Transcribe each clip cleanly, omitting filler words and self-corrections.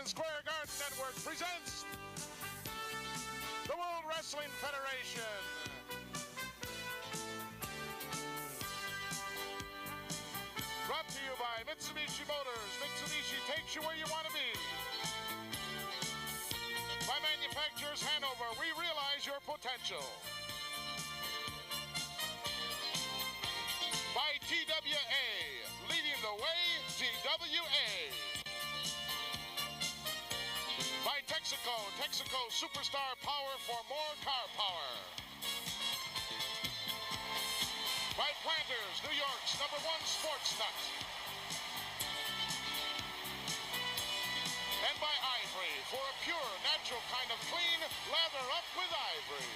Madison Square Garden Network presents the World Wrestling Federation. Brought to you by Mitsubishi Motors. Mitsubishi takes you where you want to be. By Manufacturers Hanover, we realize your potential. By TWA, leading the way, TWA. By Texaco, Texaco Superstar Power for more car power. By Planters, New York's #1 sports nut. And by Ivory, for a pure, natural kind of clean, lather up with Ivory.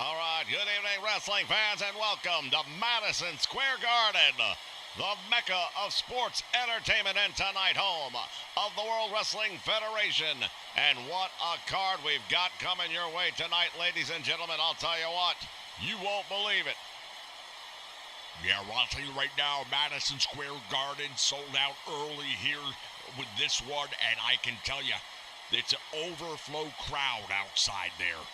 All right, good evening, wrestling fans, and welcome to Madison Square Garden, the mecca of sports entertainment and tonight home of the World Wrestling Federation. And what a card we've got coming your way tonight, ladies and gentlemen. I'll tell you what, you won't believe it. Yeah, well, I'll tell you right now, Madison Square Garden sold out early here with this one, and I can tell you, it's an overflow crowd outside there.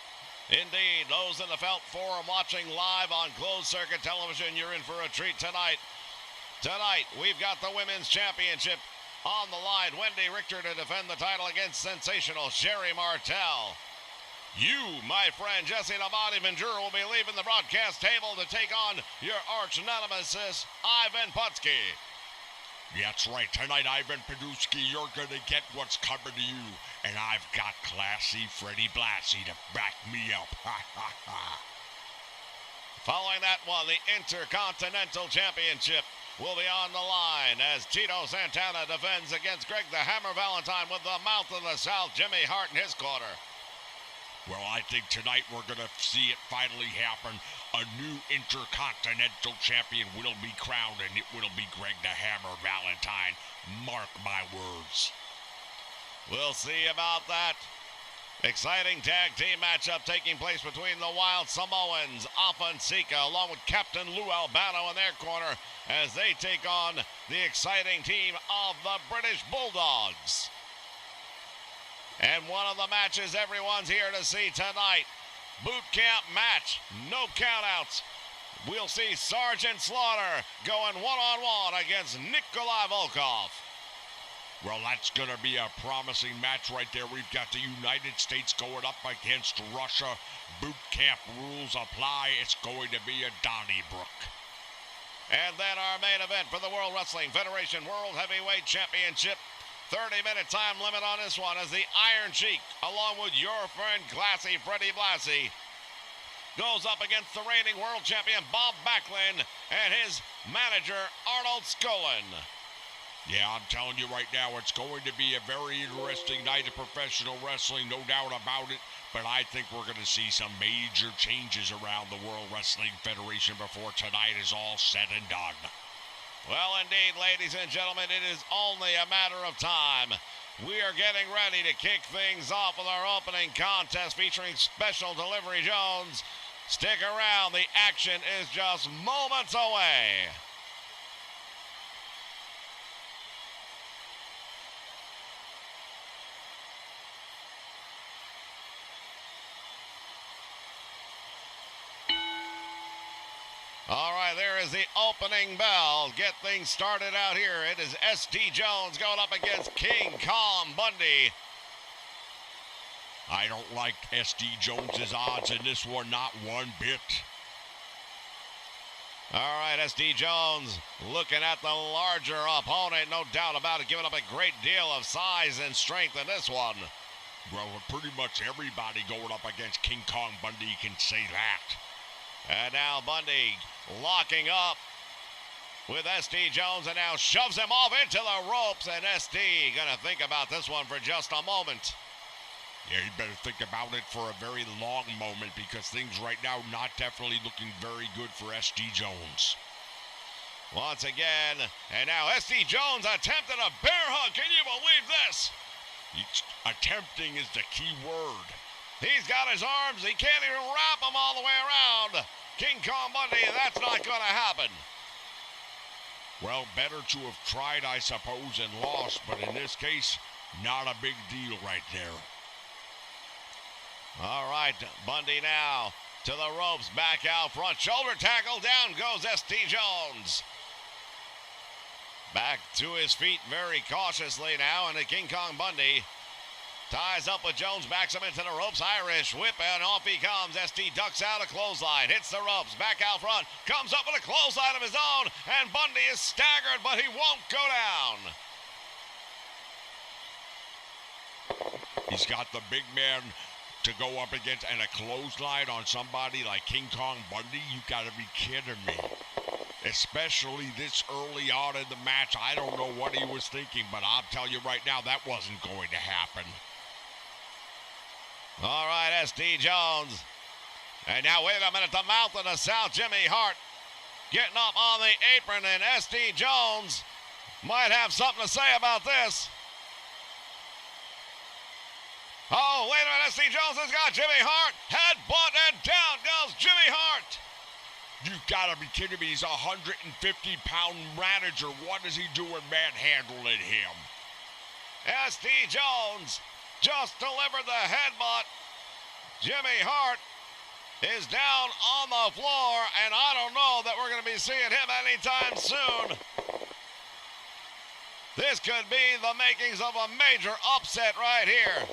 Indeed, those in the Felt Forum watching live on closed circuit television, you're in for a treat tonight. Tonight, we've got the Women's Championship on the line. Wendy Richter to defend the title against sensational Sherry Martel. You, my friend, Jesse Lamont Ventura, will be leaving the broadcast table to take on your arch nemesis, Ivan Putsky. That's right. Tonight, Ivan Putsky, you're going to get what's coming to you. And I've got classy Freddie Blassie to back me up. Ha, ha, ha. Following that one, the Intercontinental Championship will be on the line as Tito Santana defends against Greg the Hammer Valentine with the mouth of the South, Jimmy Hart in his corner. Well, I think tonight we're going to see it finally happen. A new Intercontinental Champion will be crowned, and it will be Greg the Hammer Valentine. Mark my words. We'll see about that. Exciting tag team matchup taking place between the Wild Samoans, Alpha and Sika, along with Captain Lou Albano in their corner as they take on the exciting team of the British Bulldogs. And one of the matches everyone's here to see tonight, boot camp match, no countouts. We'll see Sergeant Slaughter going one-on-one against Nikolai Volkov. Well, that's going to be a promising match right there. We've got the United States going up against Russia. Boot camp rules apply. It's going to be a Donnybrook. And then our main event for the World Wrestling Federation World Heavyweight Championship. 30-minute time limit on this one as the Iron Sheik, along with your friend Classy Freddie Blassie, goes up against the reigning world champion Bob Backlund and his manager Arnold Skaaland. Yeah, I'm telling you right now, it's going to be a very interesting night of professional wrestling, no doubt about it. But I think we're going to see some major changes around the World Wrestling Federation before tonight is all said and done. Well, indeed, ladies and gentlemen, it is only a matter of time. We are getting ready to kick things off with our opening contest featuring Special Delivery Jones. Stick around. The action is just moments away. All right, there is the opening bell. Get things started out here. It is S.D. Jones going up against King Kong Bundy. I don't like S.D. Jones's odds in this one, not one bit. All right, S.D. Jones looking at the larger opponent, no doubt about it, giving up a great deal of size and strength in this one. Well, pretty much everybody going up against King Kong Bundy can say that. And now Bundy locking up with S.D. Jones and now shoves him off into the ropes. And S.D. going to think about this one for just a moment. Yeah, you better think about it for a very long moment because things right now not definitely looking very good for S.D. Jones. Once again, and now S.D. Jones attempted a bear hug. Can you believe this? Attempting is the key word. He's got his arms. He can't even wrap them all the way around King Kong Bundy, and that's not going to happen. Well, better to have tried, I suppose, and lost, but in this case, not a big deal right there. All right, Bundy now to the ropes, back out front, shoulder tackle, down goes S.T. Jones. Back to his feet very cautiously now, and the King Kong Bundy ties up with Jones, backs him into the ropes, Irish whip, and off he comes. S.T. ducks out a clothesline, hits the ropes, back out front, comes up with a clothesline of his own, and Bundy is staggered, but he won't go down. He's got the big man to go up against, and a clothesline on somebody like King Kong Bundy? You gotta be kidding me. Especially this early on in the match. I don't know what he was thinking, but I'll tell you right now, that wasn't going to happen. All right, S.T. Jones. And now, wait a minute, the mouth of the South, Jimmy Hart getting up on the apron, and S.T. Jones might have something to say about this. Oh, wait a minute, S.T. Jones has got Jimmy Hart. Headbutt, and down goes Jimmy Hart. You've got to be kidding me. He's a 150-pound manager. What is he doing manhandling him? S.T. Jones just delivered the headbutt. Jimmy Hart is down on the floor, and I don't know that we're going to be seeing him anytime soon. This could be the makings of a major upset right here.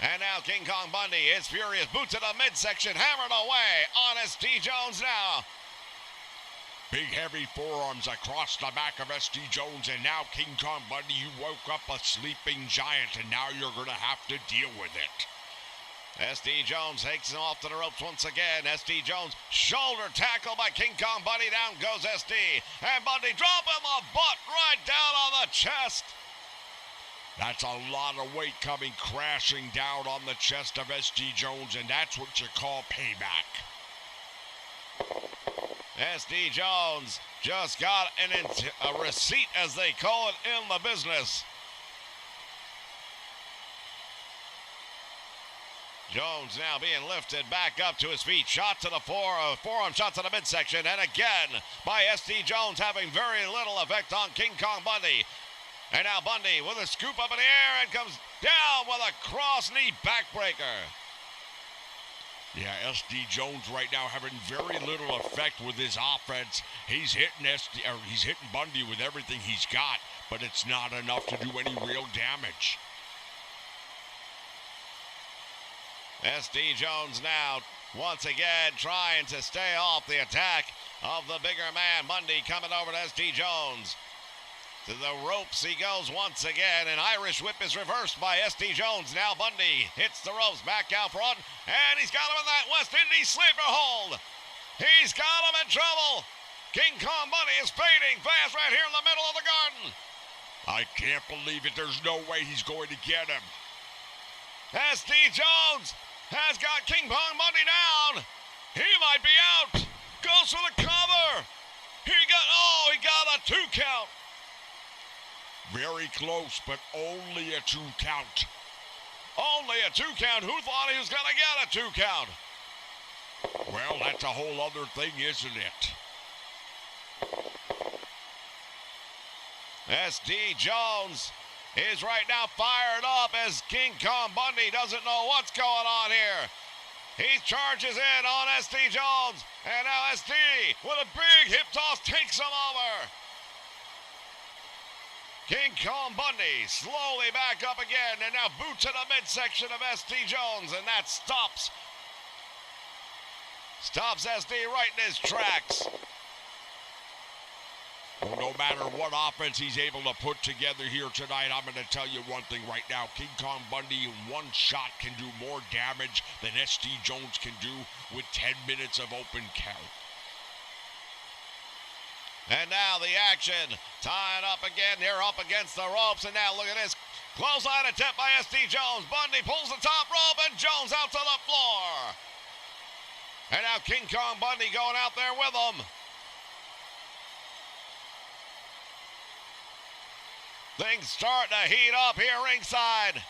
And now King Kong Bundy is furious. Boot to the midsection, hammered away on S.T. Jones now. Big heavy forearms across the back of S.T. Jones, and now King Kong Bundy, you woke up a sleeping giant, and now you're going to have to deal with it. S.T. Jones takes him off to the ropes once again. S.T. Jones, shoulder tackle by King Kong Bundy. Down goes S.T. And Bundy dropping the butt right down on the chest. That's a lot of weight coming crashing down on the chest of S.T. Jones, and that's what you call payback. S.T. Jones just got a receipt, as they call it in the business. Jones now being lifted back up to his feet. Shot to the forearm, shot to the midsection, and again by S.T. Jones, having very little effect on King Kong Bundy. And now Bundy with a scoop up in the air and comes down with a cross knee backbreaker. Yeah, S.D. Jones right now having very little effect with his offense. He's hitting Bundy with everything he's got, but it's not enough to do any real damage. S.D. Jones now once again trying to stay off the attack of the bigger man. Bundy coming over to S.D. Jones. To the ropes he goes once again. An Irish whip is reversed by S.D. Jones. Now Bundy hits the ropes back out front. And he's got him in that West Indies sleeper hold. He's got him in trouble. King Kong Bundy is fading fast right here in the middle of the garden. I can't believe it. There's no way he's going to get him. S.D. Jones has got King Kong Bundy down. He might be out. Goes for the cover. He got a 2 count. Very close, but only a 2 count. Only a 2 count. Who thought he was going to get a 2 count? Well, that's a whole other thing, isn't it? S.D. Jones is right now fired up as King Kong Bundy doesn't know what's going on here. He charges in on S.D. Jones, and now S.D. with a big hip toss takes him over. King Kong Bundy slowly back up again, and now boot to the midsection of S.D. Jones, and that stops S.D. right in his tracks. Well, no matter what offense he's able to put together here tonight, I'm going to tell you one thing right now. King Kong Bundy in one shot can do more damage than S.D. Jones can do with 10 minutes of open count. And now the action, tying up again here up against the ropes. And now look at this, clothesline attempt by S.D. Jones. Bundy pulls the top rope and Jones out to the floor. And now King Kong Bundy going out there with him. Things start to heat up here ringside.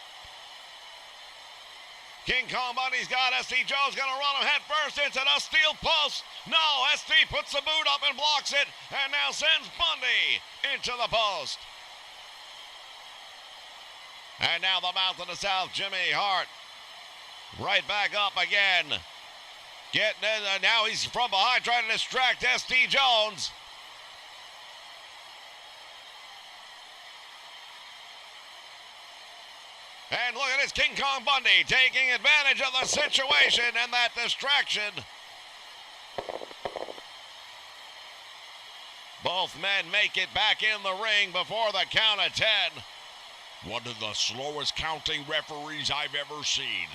King Kong Bundy's got SD Jones going to run him head first into the steel post. No, SD puts the boot up and blocks it, and now sends Bundy into the post. And now the Mouth of the South, Jimmy Hart, right back up again. Getting in, now he's from behind trying to distract SD Jones. And look at this, King Kong Bundy taking advantage of the situation and that distraction. Both men make it back in the ring before the count of 10. One of the slowest counting referees I've ever seen.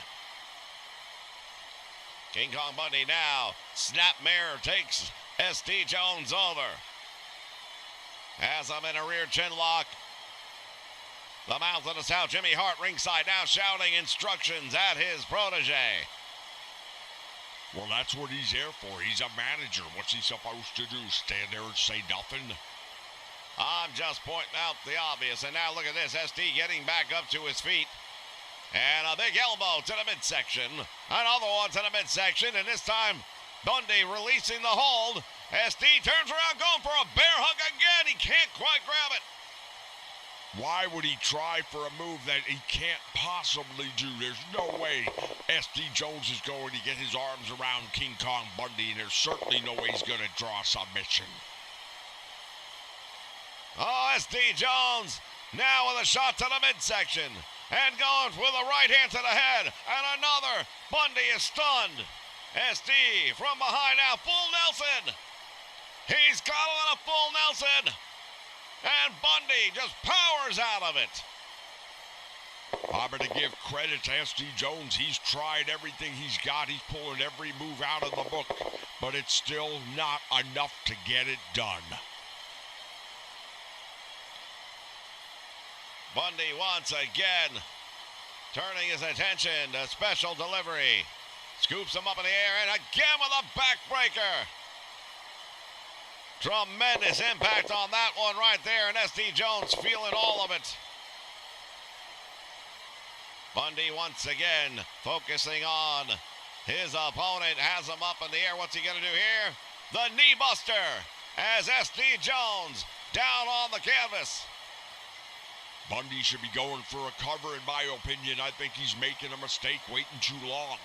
King Kong Bundy now, snapmare takes SD Jones over. Has him in a rear chin lock. The Mouth of the South, Jimmy Hart ringside now shouting instructions at his protege. Well, that's what he's there for. He's a manager. What's he supposed to do? Stand there and say nothing? I'm just pointing out the obvious. And now look at this, SD getting back up to his feet. And a big elbow to the midsection. Another one to the midsection. And this time, Bundy releasing the hold. SD turns around going for a bear hug again. He can't quite grab it. Why would he try for a move that he can't possibly do? There's no way SD Jones is going to get his arms around King Kong Bundy, and there's certainly no way he's going to draw submission. Oh, SD Jones now with a shot to the midsection and going with a right hand to the head, and another. Bundy is stunned. SD from behind now, full Nelson. He's got him in a full Nelson. And Bundy just powers out of it. I'm going to give credit to SD Jones. He's tried everything he's got. He's pulling every move out of the book. But it's still not enough to get it done. Bundy once again turning his attention to special delivery. Scoops him up in the air and again with a backbreaker. Tremendous impact on that one right there, and SD Jones feeling all of it. Bundy once again focusing on his opponent, has him up in the air. What's he going to do here? The knee buster as SD Jones down on the canvas. Bundy should be going for a cover, in my opinion. I think he's making a mistake waiting too long.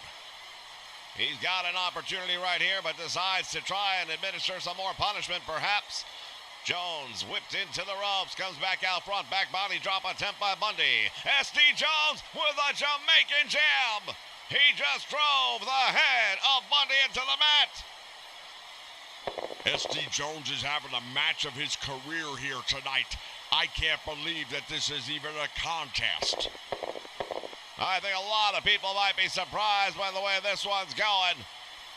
He's got an opportunity right here, but decides to try and administer some more punishment, perhaps. Jones whipped into the ropes, comes back out front, back body drop attempt by Bundy. SD Jones with a Jamaican jam. He just drove the head of Bundy into the mat. SD Jones is having a match of his career here tonight. I can't believe that this is even a contest. I think a lot of people might be surprised by the way this one's going.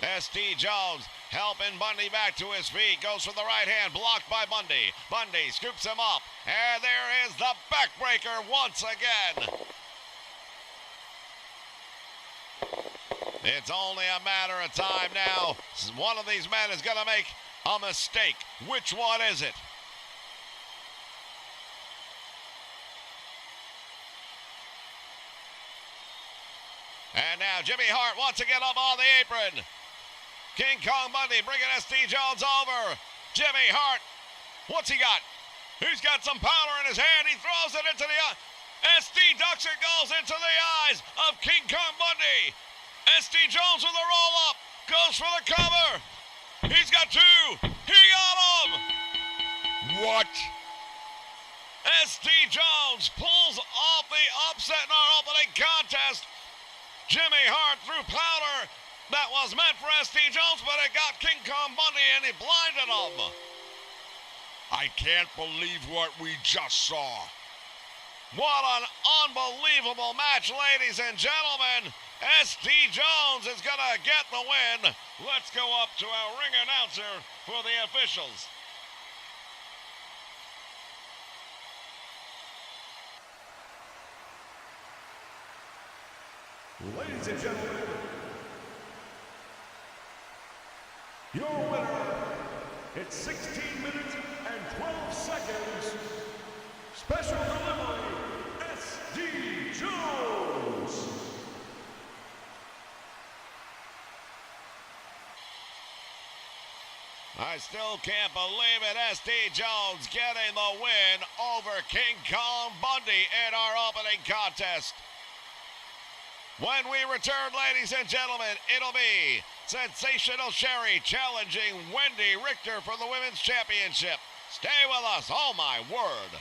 SD Jones helping Bundy back to his feet. Goes for the right hand, blocked by Bundy. Bundy scoops him up. And there is the backbreaker once again. It's only a matter of time now. One of these men is going to make a mistake. Which one is it? And now Jimmy Hart once again up on the apron. King Kong Bundy bringing SD Jones over. Jimmy Hart, what's he got? He's got some powder in his hand. He throws it into the eye. SD ducks it, goes into the eyes of King Kong Bundy. SD Jones with a roll-up. Goes for the cover. He's got two. He got him. What? SD Jones pulls off the upset in our opening contest. Jimmy Hart threw powder that was meant for SD Jones, but it got King Kong Bundy and he blinded him. I can't believe what we just saw. What an unbelievable match, ladies and gentlemen. SD Jones is going to get the win. Let's go up to our ring announcer for the officials. Ladies and gentlemen, your winner, it's 16 minutes and 12 seconds. Special delivery, SD Jones. I still can't believe it. SD Jones getting the win over King Kong Bundy in our opening contest. When we return, ladies and gentlemen, it'll be Sensational Sherry challenging Wendy Richter for the Women's Championship. Stay with us. Oh, my word.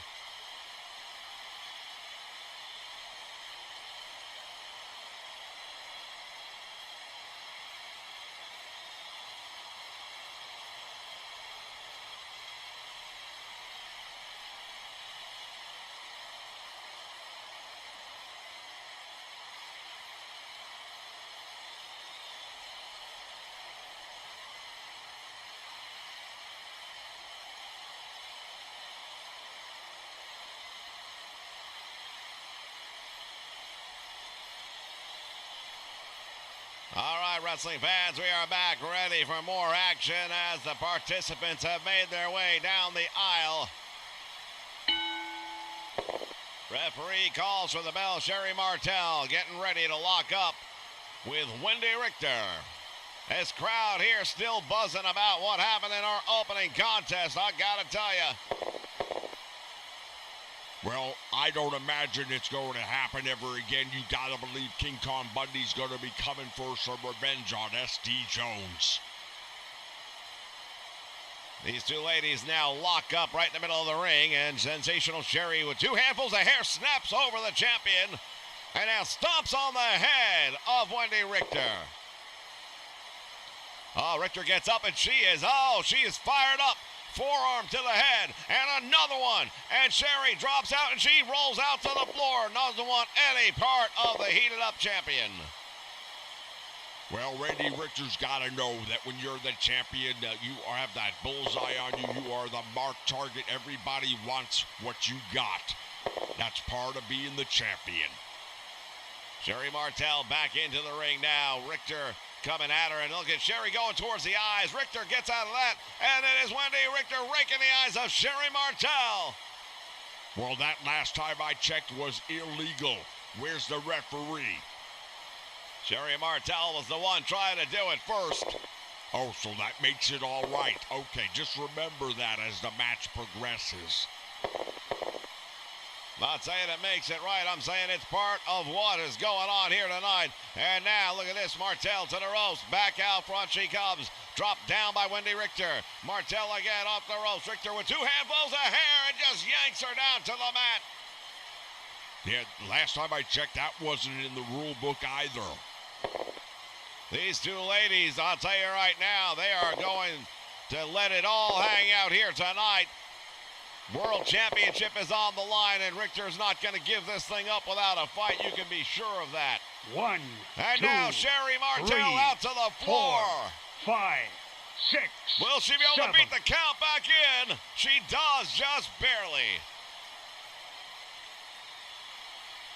All right, wrestling fans, we are back ready for more action as the participants have made their way down the aisle. Referee calls for the bell. Sherry Martel getting ready to lock up with Wendy Richter. This crowd here still buzzing about what happened in our opening contest, I gotta tell you. Well, I don't imagine it's going to happen ever again. You gotta believe King Kong Bundy's going to be coming for some revenge on SD Jones. These two ladies now lock up right in the middle of the ring, and Sensational Sherry with two handfuls of hair snaps over the champion and now stomps on the head of Wendy Richter. Oh, Richter gets up and she is fired up. Forearm to the head, and another one. And Sherry drops out, and she rolls out to the floor. Doesn't want any part of the heated-up champion. Well, Wendy Richter's got to know that when you're the champion, you have that bullseye on you. You are the marked target. Everybody wants what you got. That's part of being the champion. Sherry Martel back into the ring now. Richter coming at her, and look at Sherry going towards the eyes. Richter gets out of that, and it is Wendy Richter raking the eyes of Sherry Martel. Well, that last time I checked was illegal. Where's the referee? Sherry Martel was the one trying to do it first. Oh, so that makes it all right. Okay, just remember that as the match progresses. Not saying it makes it right. I'm saying it's part of what is going on here tonight. And now, look at this. Martel to the ropes. Back out front she comes. Dropped down by Wendy Richter. Martel again off the ropes. Richter with two handfuls of hair and just yanks her down to the mat. Yeah, last time I checked, that wasn't in the rule book either. These two ladies, I'll tell you right now, they are going to let it all hang out here tonight. World Championship is on the line, and Richter's not going to give this thing up without a fight. You can be sure of that. 1, and 2, now Sherry Martel 3, out to the floor. 4, 5, 6. Will she be able to beat the count back in? She does, just barely.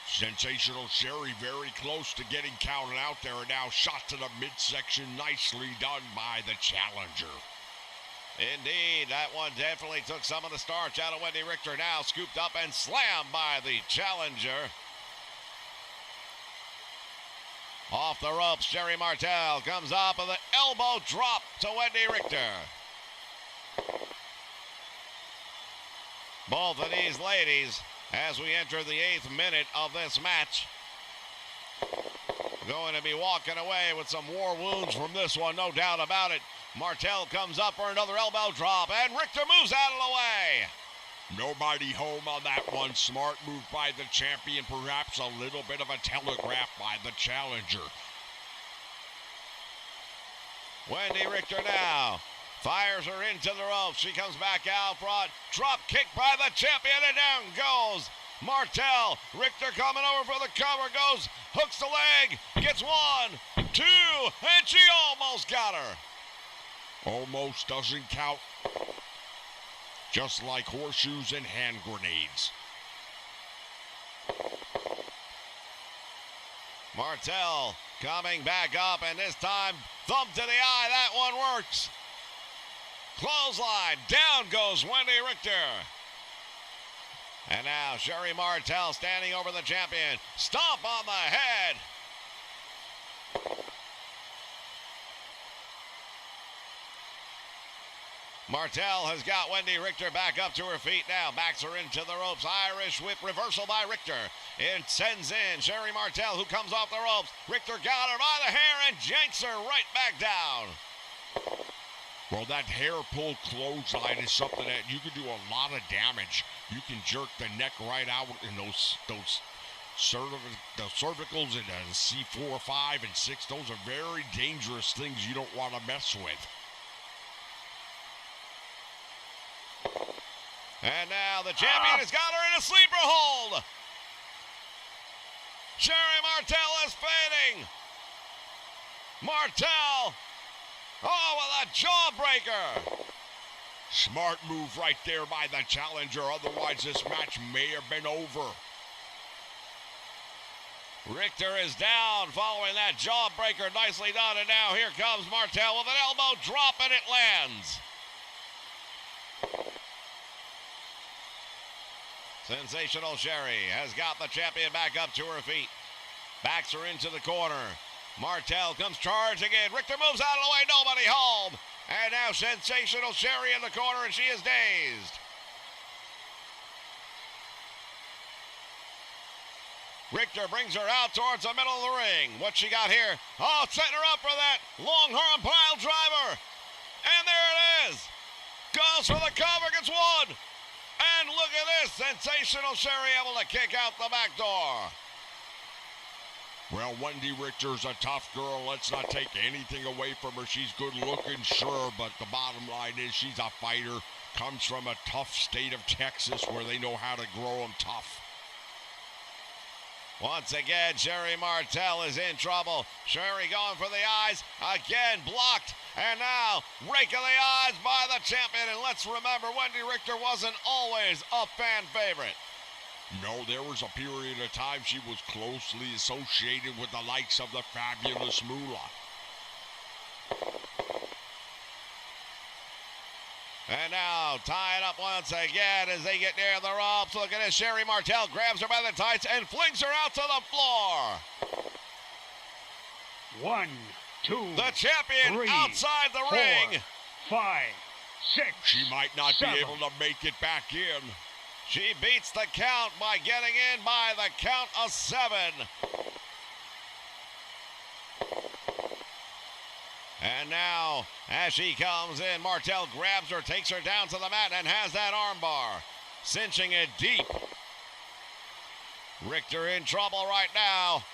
Sensational Sherry very close to getting counted out there, and now shot to the midsection. Nicely done by the challenger. Indeed, that one definitely took some of the starch out of Wendy Richter. Now scooped up and slammed by the challenger. Off the ropes, Sherry Martel comes up with an elbow drop to Wendy Richter. Both of these ladies, as we enter the 8th minute of this match, going to be walking away with some war wounds from this one, no doubt about it. Martel comes up for another elbow drop, and Richter moves out of the way. Nobody home on that one. Smart move by the champion. Perhaps a little bit of a telegraph by the challenger. Wendy Richter now fires her into the ropes. She comes back out front. Drop kick by the champion, and down goes Martel. Richter coming over for the cover. Goes, hooks the leg. Gets 1, 2, and she almost got her. Almost doesn't count. Just like horseshoes and hand grenades. Martel coming back up, and this time thumb to the eye. That one works. Clothesline. Down goes Wendy Richter. And now Sherry Martel standing over the champion. Stomp on the head. Martel has got Wendy Richter back up to her feet now. Backs her into the ropes. Irish whip reversal by Richter. It sends in Sherry Martel, who comes off the ropes. Richter got her by the hair and yanks her right back down. Well, that hair pull clothesline is something that you can do a lot of damage. You can jerk the neck right out in those cervicals and C4, 5, and 6. Those are very dangerous things you don't want to mess with. And now the champion has got her in a sleeper hold. Sherry Martel is fading. Martel. Oh, with a jawbreaker. Smart move right there by the challenger. Otherwise, this match may have been over. Richter is down following that jawbreaker. Nicely done. And now here comes Martel with an elbow drop, and it lands. Sensational Sherry has got the champion back up to her feet. Backs her into the corner. Martel comes charging in. Richter moves out of the way. Nobody home. And now Sensational Sherry in the corner, and she is dazed. Richter brings her out towards the middle of the ring. What she got here? Oh, setting her up for that long arm pile driver. And there it is. Goes for the cover, gets one. And look at this, Sensational Sherry able to kick out the back door. Well, Wendy Richter's a tough girl. Let's not take anything away from her. She's good looking, sure, but the bottom line is she's a fighter. Comes from a tough state of Texas where they know how to grow them tough. Once again, Sherry Martel is in trouble. Sherry going for the eyes. Again, blocked. And now, rake of the eyes by the champion. And let's remember, Wendy Richter wasn't always a fan favorite. No, there was a period of time she was closely associated with the likes of the fabulous Moolah. And now, tying up once again as they get near the ropes. Look at this, Sherry Martel grabs her by the tights and flings her out to the floor. 1, 2, the champion 3, outside the 4, ring. 5, 6. She might not 7. be able to make it back in. She beats the count by getting in by the count of 7. And now, as she comes in, Martel grabs her, takes her down to the mat, and has that armbar, cinching it deep. Richter in trouble right now.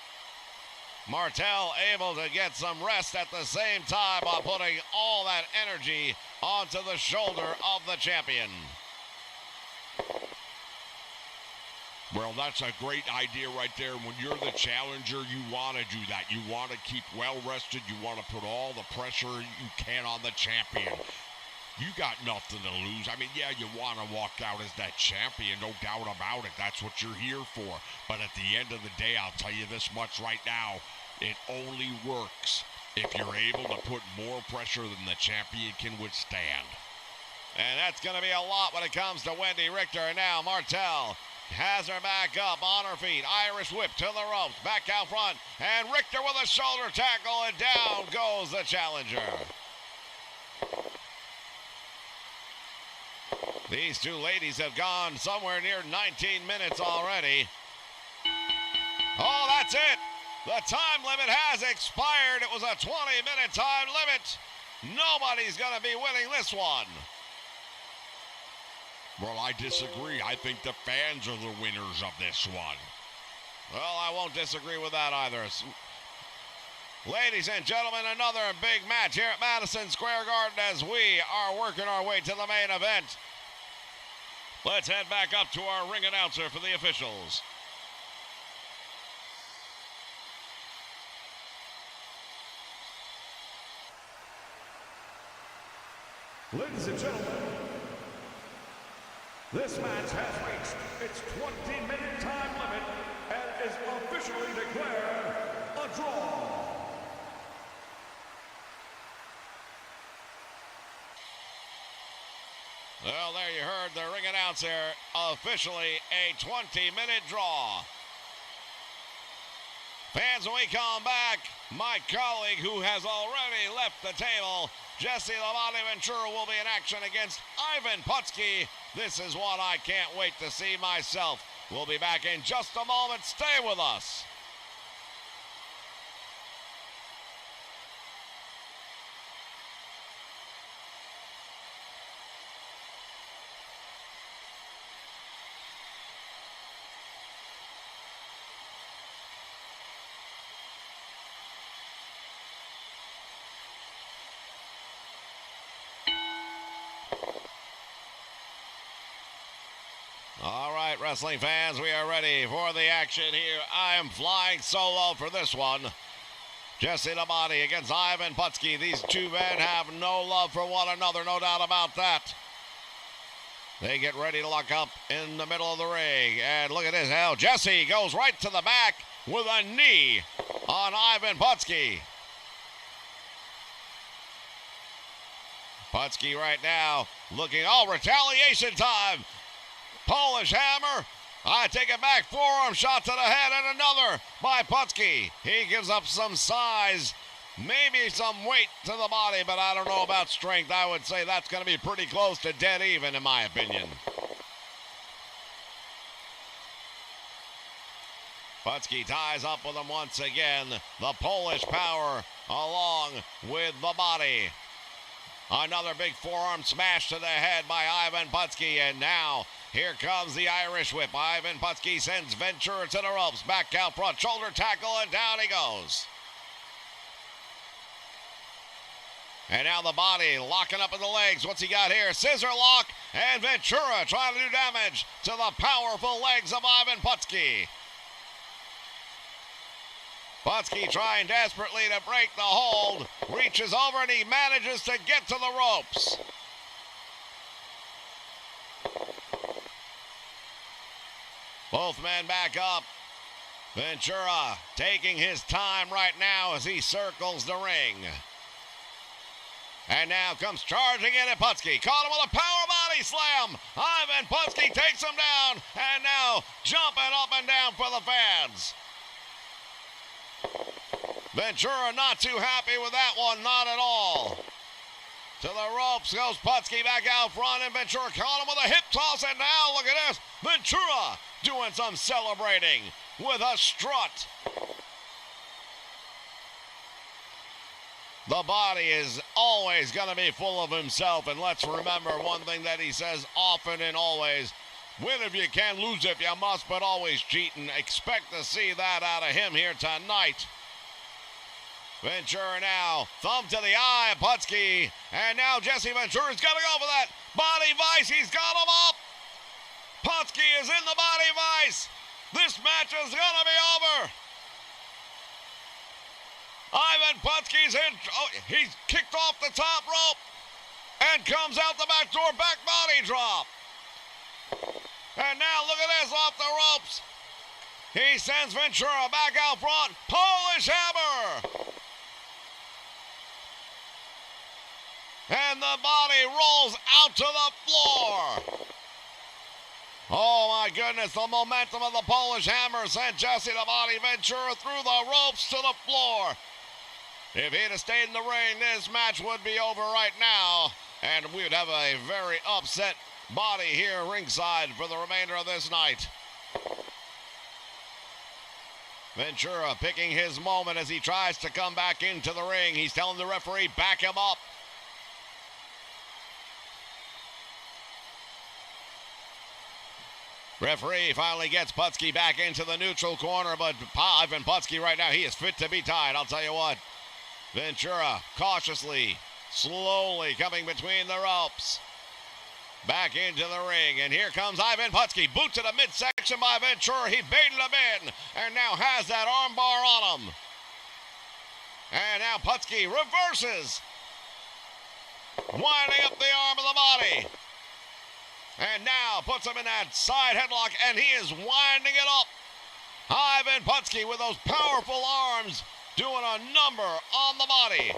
Martel able to get some rest at the same time by putting all that energy onto the shoulder of the champion. Well, that's a great idea right there. When you're the challenger, you want to do that. You want to keep well rested. You want to put all the pressure you can on the champion. You got nothing to lose. I mean, yeah, you want to walk out as that champion, no doubt about it. That's what you're here for. But at the end of the day, I'll tell you this much right now. It only works if you're able to put more pressure than the champion can withstand. And that's going to be a lot when it comes to Wendy Richter. And now Martel has her back up on her feet. Irish whip to the ropes, back out front. And Richter with a shoulder tackle, and down goes the challenger. These two ladies have gone somewhere near 19 minutes already. Oh, that's it. The time limit has expired. It was a 20-minute time limit. Nobody's going to be winning this one. Well, I disagree. I think the fans are the winners of this one. Well, I won't disagree with that either. Ladies and gentlemen, another big match here at Madison Square Garden as we are working our way to the main event. Let's head back up to our ring announcer for the officials. Ladies and gentlemen, this match has reached its 20-minute time limit and is officially declared a draw. Well, there you heard the ring announcer, officially a 20-minute draw. Fans, when we come back, my colleague who has already left the table. Jesse the Body Ventura will be in action against Ivan Putsky. This is one I can't wait to see myself. We'll be back in just a moment. Stay with us. All right, wrestling fans, we are ready for the action here. I am flying solo for this one. Jesse the Body against Ivan Putsky. These two men have no love for one another, no doubt about that. They get ready to lock up in the middle of the ring. And look at this. Now, Jesse goes right to the back with a knee on Ivan Putsky. Putsky right now looking, retaliation time. Polish hammer. I take it back. Forearm shot to the head and another by Putsky. He gives up some size, maybe some weight to the body, but I don't know about strength. I would say that's going to be pretty close to dead even, in my opinion. Putsky ties up with him once again. The Polish power along with the body. Another big forearm smash to the head by Ivan Putsky, and now here comes the Irish whip. Ivan Putsky sends Ventura to the ropes. Back out front, shoulder tackle, and down he goes. And now the body locking up in the legs. What's he got here? Scissor lock, and Ventura trying to do damage to the powerful legs of Ivan Putsky. Putsky trying desperately to break the hold. Reaches over and he manages to get to the ropes. Both men back up. Ventura taking his time right now as he circles the ring. And now comes charging in at Putsky. Caught him with a power body slam. Ivan Putsky takes him down. And now jumping up and down for the fans. Ventura not too happy with that one, not at all. To the ropes goes Putsky back out front, and Ventura caught him with a hip toss, and now look at this. Ventura doing some celebrating with a strut. The body is always going to be full of himself, and let's remember one thing that he says often and always: win if you can, lose if you must, but always cheat, and expect to see that out of him here tonight. Ventura now, thumb to the eye, Putsky, and now Jesse Ventura's got to go for that body vice. He's got him up. Putsky is in the body vice. This match is going to be over. Ivan Putsky's in. Oh, he's kicked off the top rope and comes out the back door, back body drop. And now look at this, off the ropes. He sends Ventura back out front. Polish hammer. And the body rolls out to the floor. Oh my goodness, the momentum of the Polish hammer sent Jesse the Body Ventura through the ropes to the floor. If he'd have stayed in the ring, this match would be over right now, and we would have a very upset body here ringside for the remainder of this night. Ventura picking his moment as he tries to come back into the ring. He's telling the referee, back him up. Referee finally gets Putsky back into the neutral corner, but Ivan Putsky right now, he is fit to be tied, I'll tell you what. Ventura cautiously, slowly coming between the ropes. Back into the ring, and here comes Ivan Putsky. Boot to the midsection by Ventura. He baited him in, and now has that armbar on him. And now Putsky reverses, winding up the arm of the body. And now puts him in that side headlock, and he is winding it up. Ivan Putsky with those powerful arms doing a number on the body.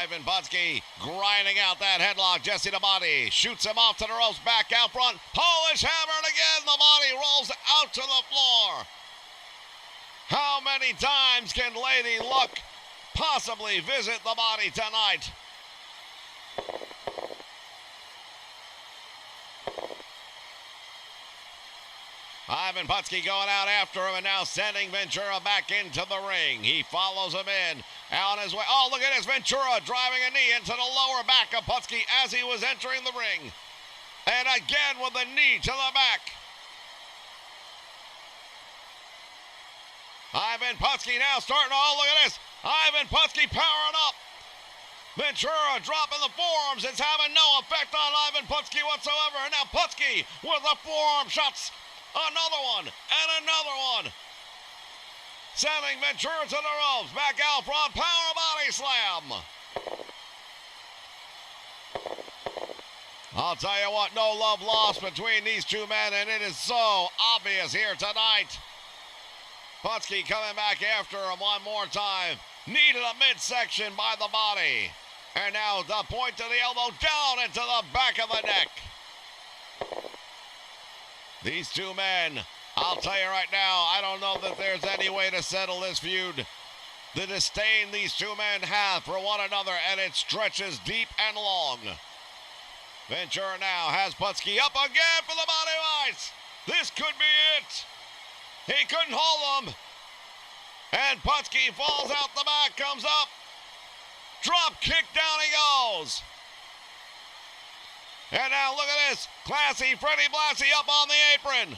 Ivan Putsky grinding out that headlock. Jesse the Body shoots him off to the ropes, back out front. Polish hammer, and again the Body rolls out to the floor. How many times can Lady Luck possibly visit the Body tonight? Ivan Putsky going out after him and now sending Ventura back into the ring. He follows him in on his way. Oh, look at this. Ventura driving a knee into the lower back of Putsky as he was entering the ring. And again with a knee to the back. Ivan Putsky now starting. Oh, look at this. Ivan Putsky powering up. Ventura dropping the forearms. It's having no effect on Ivan Putsky whatsoever. And now Putsky with the forearm shots. Another one and another one. Sending Ventura to the ropes. Back out front. Power body slam. I'll tell you what, no love lost between these two men, and it is so obvious here tonight. Putsky coming back after him one more time. Knee to the midsection by the Body. And now the point to the elbow down into the back of the neck. These two men, I'll tell you right now, I don't know that there's any way to settle this feud. The disdain these two men have for one another, and it stretches deep and long. Ventura now has Putsky up again for the Body Vice. This could be it. He couldn't hold him. And Putsky falls out the back, comes up. Drop kick, down he goes. And now look at this. Classy Freddie Blassie up on the apron.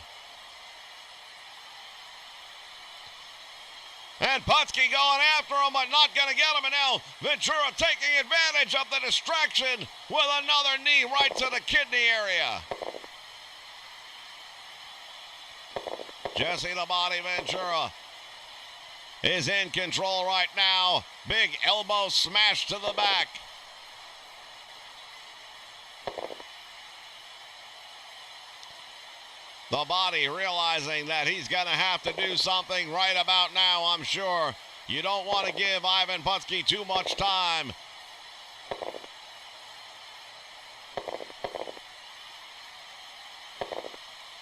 And Putsky going after him, but not going to get him. And now Ventura taking advantage of the distraction with another knee right to the kidney area. Jesse the Body Ventura is in control right now. Big elbow smash to the back. The Body realizing that he's going to have to do something right about now, I'm sure. You don't want to give Ivan Putsky too much time.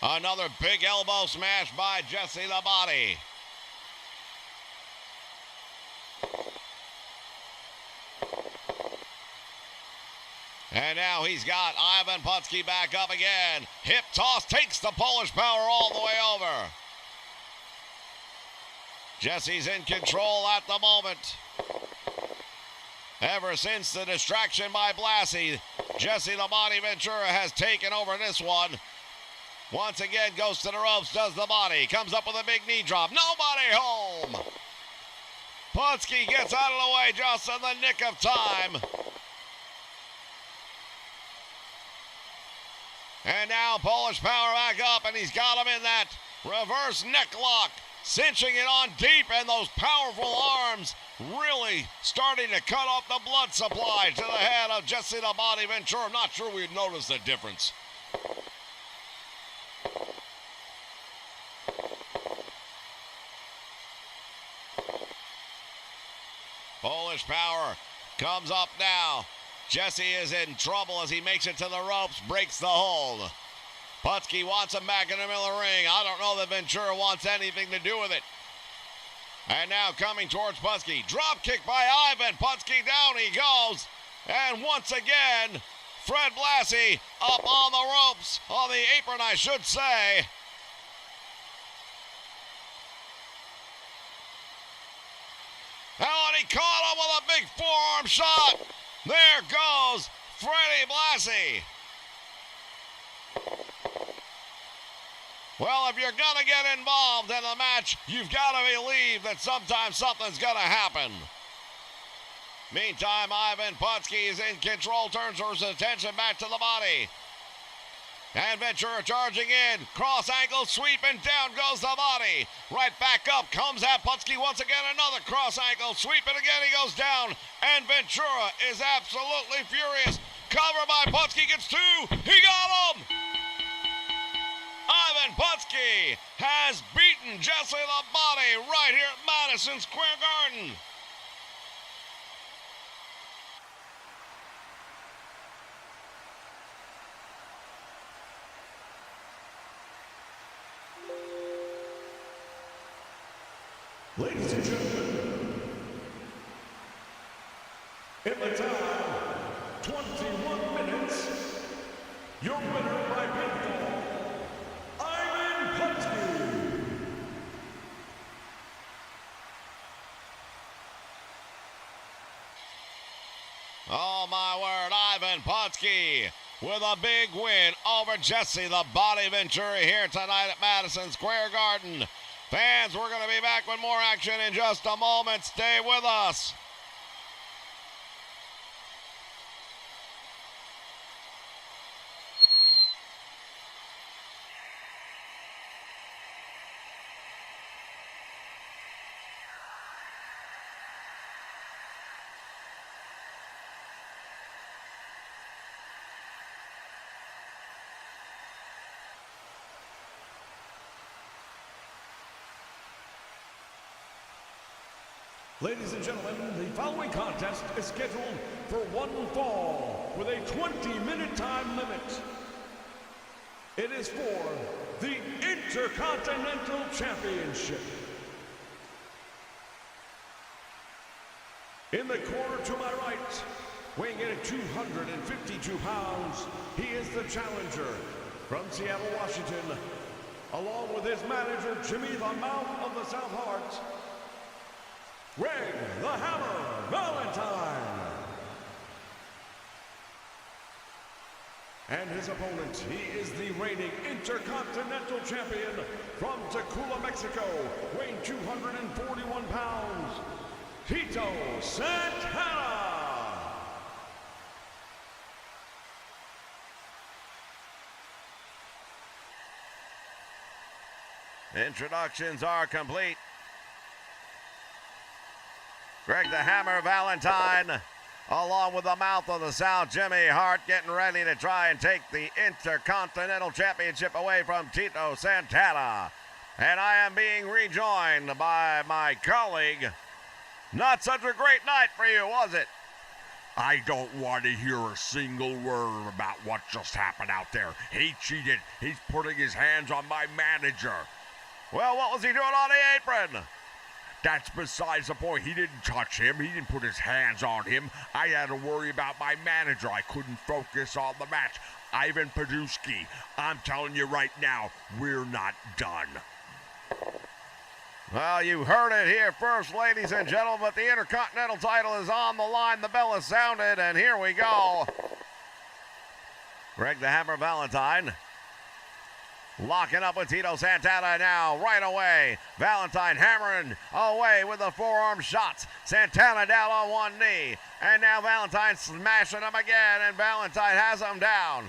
Another big elbow smash by Jesse the Body. And now he's got Ivan Putsky back up again. Hip toss takes the Polish power all the way over. Jesse's in control at the moment. Ever since the distraction by Blassie, Jesse the Body Ventura has taken over this one. Once again goes to the ropes, does the Body. Comes up with a big knee drop. Nobody home. Putsky gets out of the way just in the nick of time. And now Polish power back up, and he's got him in that reverse neck lock, cinching it on deep, and those powerful arms really starting to cut off the blood supply to the head of Jesse the Body Ventura. I'm not sure we'd notice the difference. Polish power comes up now. Jesse is in trouble as he makes it to the ropes, breaks the hold. Putsky wants him back in the middle of the ring. I don't know that Ventura wants anything to do with it. And now coming towards Putsky. Drop kick by Ivan. Putsky down he goes. And once again, Fred Blassie up on the ropes, on the apron I should say. Oh, and he caught him with a big forearm shot. There goes Freddie Blassie. Well, if you're going to get involved in a match, you've got to believe that sometimes something's going to happen. Meantime, Ivan Putsky is in control, turns his attention back to the Body. And Ventura charging in, cross ankle sweep, and down goes the Body. Right back up, comes at Putsky once again, another cross ankle sweep, and again he goes down. And Ventura is absolutely furious. Cover by Putsky, gets two, he got him! Ivan Putsky has beaten Jesse the Body right here at Madison Square Garden. Ladies and gentlemen, in the time, 21 minutes, your winner by pinfall, Putsky. Oh my word, Ivan Putsky with a big win over Jesse the Body Ventura here tonight at Madison Square Garden. Fans, we're going to be back with more action in just a moment. Stay with us. Ladies and gentlemen, the following contest is scheduled for one fall with a 20-minute time limit. It is for the Intercontinental Championship. In the corner to my right, weighing in at 252 pounds, he is the challenger from Seattle, Washington, along with his manager, Jimmy the Mouth of the South Heart, Greg the Hammer Valentine. And his opponent, he is the reigning Intercontinental Champion from Tacula, Mexico, weighing 241 pounds, Tito Santana. Introductions are complete. Greg the Hammer Valentine, along with the Mouth of the South, Jimmy Hart, getting ready to try and take the Intercontinental Championship away from Tito Santana. And I am being rejoined by my colleague. Not such a great night for you, was it? I don't want to hear a single word about what just happened out there. He cheated. He's putting his hands on my manager. Well, what was he doing on the apron? That's besides the point. He didn't touch him. He didn't put his hands on him. I had to worry about my manager. I couldn't focus on the match. Ivan Putsky, I'm telling you right now, we're not done. Well, you heard it here first, ladies and gentlemen, but the Intercontinental title is on the line. The bell is sounded, and here we go. Greg the Hammer Valentine locking up with Tito Santana now, right away. Valentine hammering away with the forearm shots. Santana down on one knee. And now Valentine smashing him again, and Valentine has him down.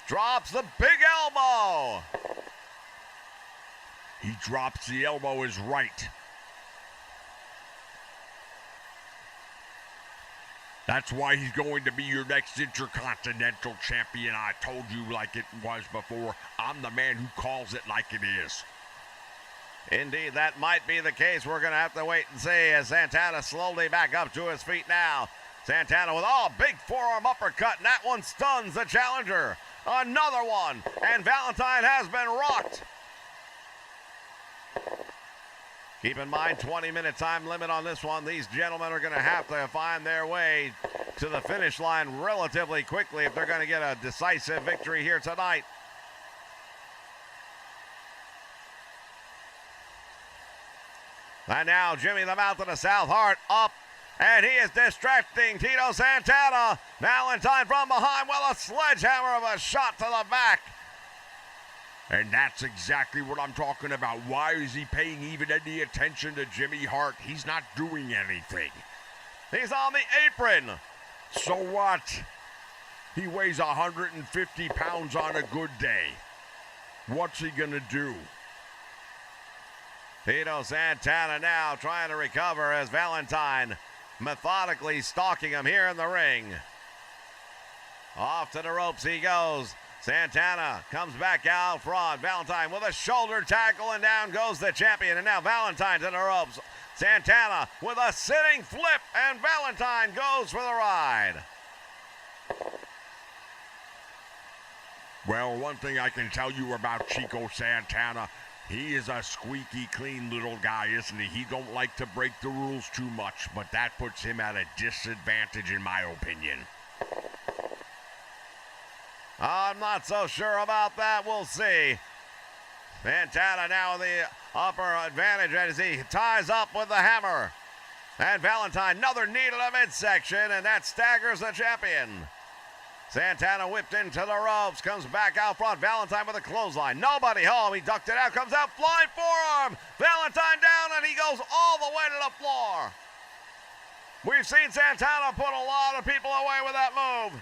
Drops the big elbow. He drops the elbow is right. That's why he's going to be your next Intercontinental Champion. I told you like it was before. I'm the man who calls it like it is. Indeed, that might be the case. We're going to have to wait and see as Santana slowly back up to his feet now. Santana with a big forearm uppercut, and that one stuns the challenger. Another one, and Valentine has been rocked. Keep in mind, 20-minute time limit on this one. These gentlemen are going to have to find their way to the finish line relatively quickly if they're going to get a decisive victory here tonight. And now Jimmy the Mouth of the South Heart up, and he is distracting Tito Santana. Valentine from behind with a sledgehammer of a shot to the back. And that's exactly what I'm talking about. Why is he paying even any attention to Jimmy Hart? He's not doing anything. He's on the apron. So what? He weighs 150 pounds on a good day. What's he gonna do? Tito Santana now trying to recover as Valentine methodically stalking him here in the ring. Off to the ropes he goes. Santana comes back out front. Valentine with a shoulder tackle, and down goes the champion. And now Valentine to the ropes. Santana with a sitting flip, and Valentine goes for the ride. Well, one thing I can tell you about Chico Santana, He is a squeaky clean little guy, isn't he? He don't like to break the rules too much, but that puts him at a disadvantage in my opinion. I'm not so sure about that. We'll see. Santana now the upper advantage as he ties up with the hammer. And Valentine, another knee to the midsection, and that staggers the champion. Santana whipped into the ropes, comes back out front. Valentine with a clothesline. Nobody home. He ducked it out, comes out, flying forearm. Valentine down, and he goes all the way to the floor. We've seen Santana put a lot of people away with that move.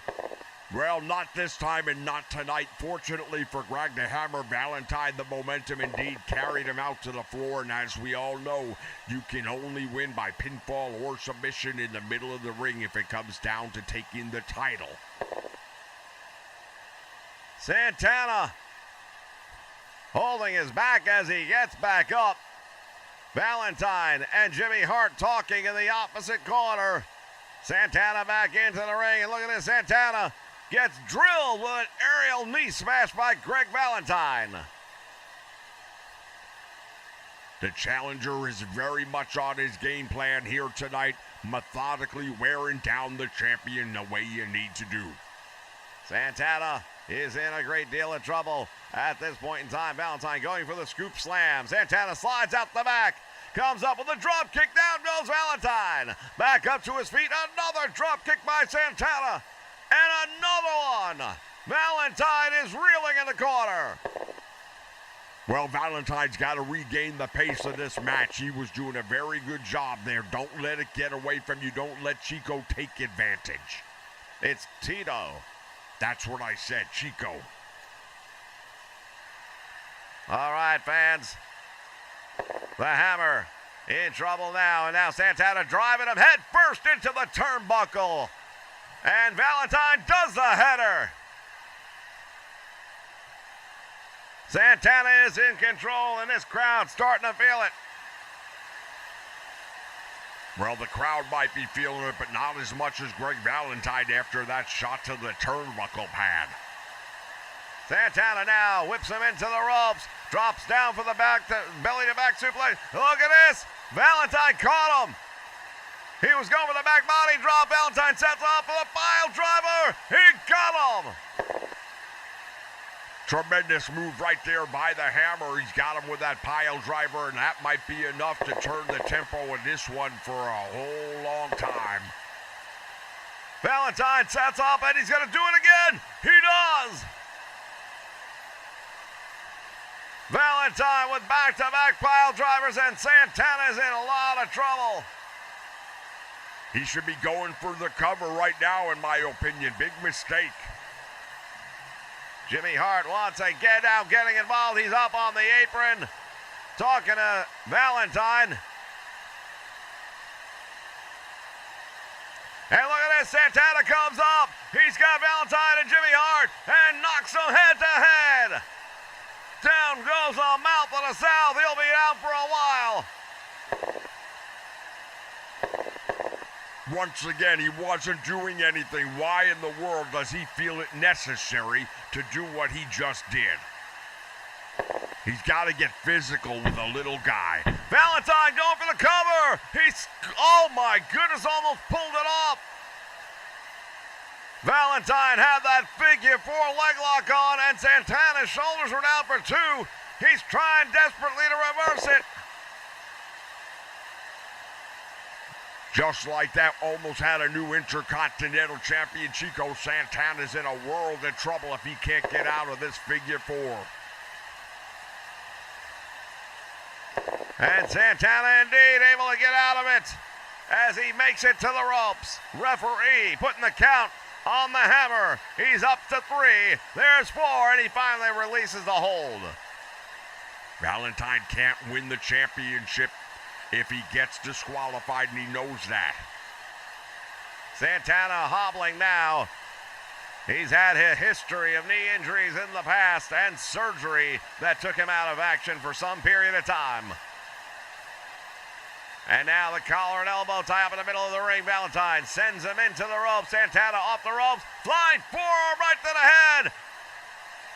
Well, not this time and not tonight. Fortunately for Greg the Hammer Valentine, the momentum indeed carried him out to the floor. And as we all know, you can only win by pinfall or submission in the middle of the ring if it comes down to taking the title. Santana holding his back as he gets back up. Valentine and Jimmy Hart talking in the opposite corner. Santana back into the ring, and look at this, Santana gets drilled with an aerial knee smash by Greg Valentine. The challenger is very much on his game plan here tonight, methodically wearing down the champion the way you need to do. Santana is in a great deal of trouble at this point in time. Valentine going for the scoop slam. Santana slides out the back. Comes up with a drop kick. Down goes Valentine. Back up to his feet. Another drop kick by Santana. And another one. Valentine is reeling in the corner. Well, Valentine's got to regain the pace of this match. He was doing a very good job there. Don't let it get away from you. Don't let Chico take advantage. It's Tito. That's what I said, Chico. All right, fans. The Hammer in trouble now, and now Santana driving him head first into the turnbuckle. And Valentine does the header. Santana is in control, and this crowd starting to feel it. Well, the crowd might be feeling it, but not as much as Greg Valentine after that shot to the turnbuckle pad. Santana now whips him into the ropes, drops down for the belly to back suplex. Look at this. Valentine caught him. He was going for the back body drop. Valentine sets off for the pile driver. He got him. Tremendous move right there by the Hammer. He's got him with that pile driver, and that might be enough to turn the tempo in this one for a whole long time. Valentine sets off, and he's going to do it again. He does. Valentine with back-to-back pile drivers, and Santana's in a lot of trouble. He should be going for the cover right now, in my opinion. Big mistake. Jimmy Hart wants to get out, getting involved. He's up on the apron, talking to Valentine. And look at this, Santana comes up. He's got Valentine and Jimmy Hart and knocks them head to head. Down goes the mouth of the South. He'll be out for a while. Once again, he wasn't doing anything. Why in the world does he feel it necessary to do what he just did? He's got to get physical with a little guy. Valentine going for the cover. He's, oh my goodness, almost pulled it off. Valentine had that figure four leg lock on, and Santana's shoulders were down for two. He's trying desperately to reverse it. Just like that, almost had a new Intercontinental champion. Chico Santana's in a world of trouble if he can't get out of this figure four. And Santana indeed able to get out of it as he makes it to the ropes. Referee putting the count on the Hammer. He's up to 3. There's 4, and he finally releases the hold. Valentine can't win the championship if he gets disqualified, and he knows that. Santana hobbling now. He's had a history of knee injuries in the past and surgery that took him out of action for some period of time. And now the collar and elbow tie up in the middle of the ring. Valentine sends him into the ropes. Santana off the ropes. Flying forearm right to the head.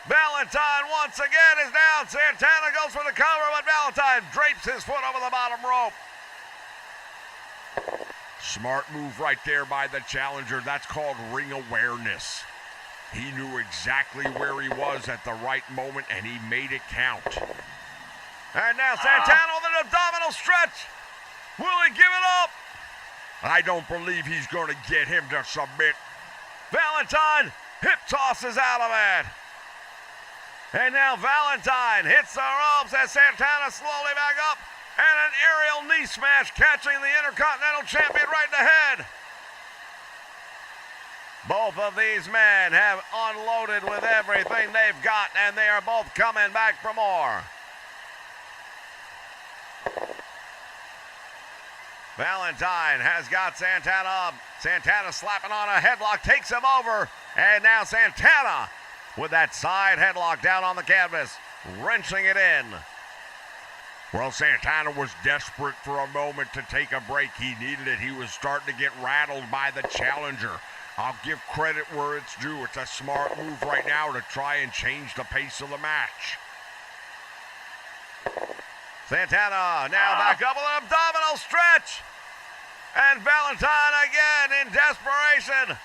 Valentine once again is down. Santana goes for the cover, but Valentine drapes his foot over the bottom rope. Smart move right there by the challenger. That's called ring awareness. He knew exactly where he was at the right moment, and he made it count. And now Santana with an abdominal stretch. Will he give it up? I don't believe he's going to get him to submit. Valentine hip tosses out of it. And now Valentine hits the ropes as Santana slowly back up. And an aerial knee smash catching the Intercontinental Champion right in the head. Both of these men have unloaded with everything they've got, and they are both coming back for more. Valentine has got Santana up. Santana slapping on a headlock, takes him over. And now Santana with that side headlock down on the canvas, wrenching it in. Well, Santana was desperate for a moment to take a break. He needed it. He was starting to get rattled by the challenger. I'll give credit where it's due. It's a smart move right now to try and change the pace of the match. Santana now back up with an abdominal stretch. And Valentine again in desperation.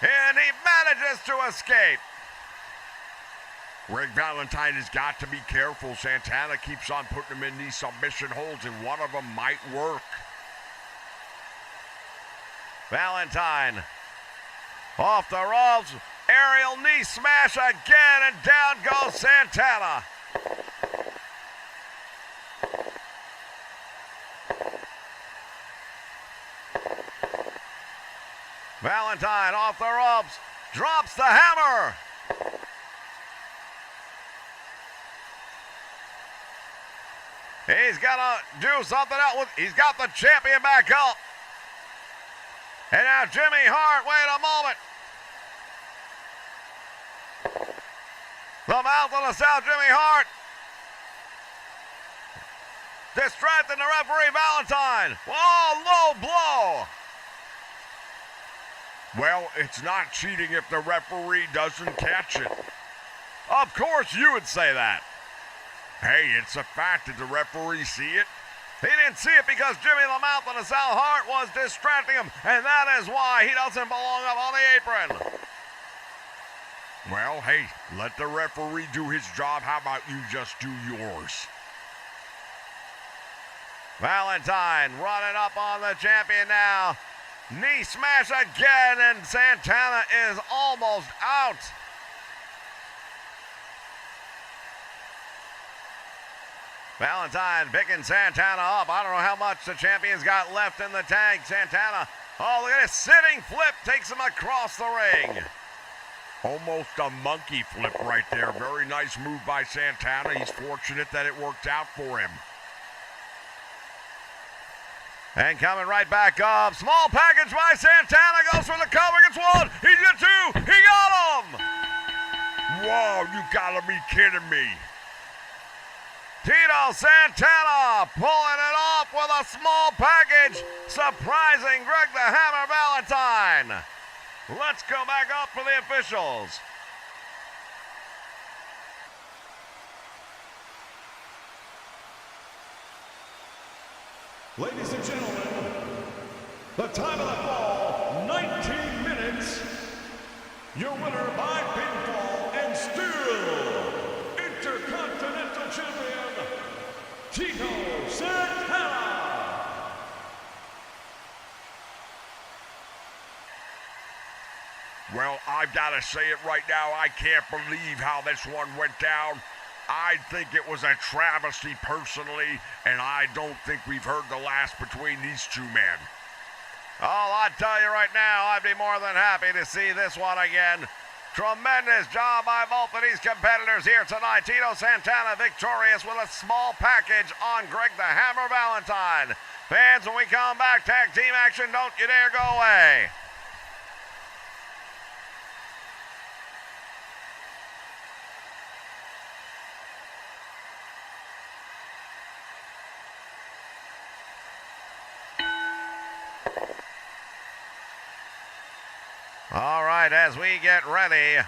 And he manages to escape. Greg Valentine has got to be careful. Santana keeps on putting him in these submission holds, and one of them might work. Valentine off the ropes. Aerial knee smash again, and down goes Santana. Valentine off the ropes, drops the hammer. He's got to do something else. He's got the champion back up. And now Jimmy Hart, wait a moment. The mouth of the South, Jimmy Hart. Distracting the referee, Valentine. Oh, low blow. Well, it's not cheating if the referee doesn't catch it. Of course you would say that. Hey, it's a fact. Did the referee see it? He didn't see it because Jimmy the Mouth of the South Hart was distracting him, and that is why he doesn't belong up on the apron. Well, hey, let the referee do his job. How about you just do yours? Valentine running up on the champion now. Knee smash again, and Santana is almost out. Valentine picking Santana up. I don't know how much the champion's got left in the tank. Santana, oh, look at this sitting flip, takes him across the ring. Almost a monkey flip right there. Very nice move by Santana. He's fortunate that it worked out for him. And coming right back up, small package by Santana, goes for the cover, gets one, he did two, he got him! Whoa, you gotta be kidding me. Tito Santana pulling it off with a small package, surprising Greg the Hammer Valentine. Let's go back up for the officials. Ladies and gentlemen, the time of the fall, 19 minutes. Your winner by pinfall and still Intercontinental Champion, Tito Santana. Well, I've got to say it right now. I can't believe how this one went down. I think it was a travesty personally, and I don't think we've heard the last between these two men. Oh, I'll tell you right now, I'd be more than happy to see this one again. Tremendous job by both of these competitors here tonight. Tito Santana victorious with a small package on Greg the Hammer Valentine. Fans, when we come back, tag team action, don't you dare go away. All right, as we get ready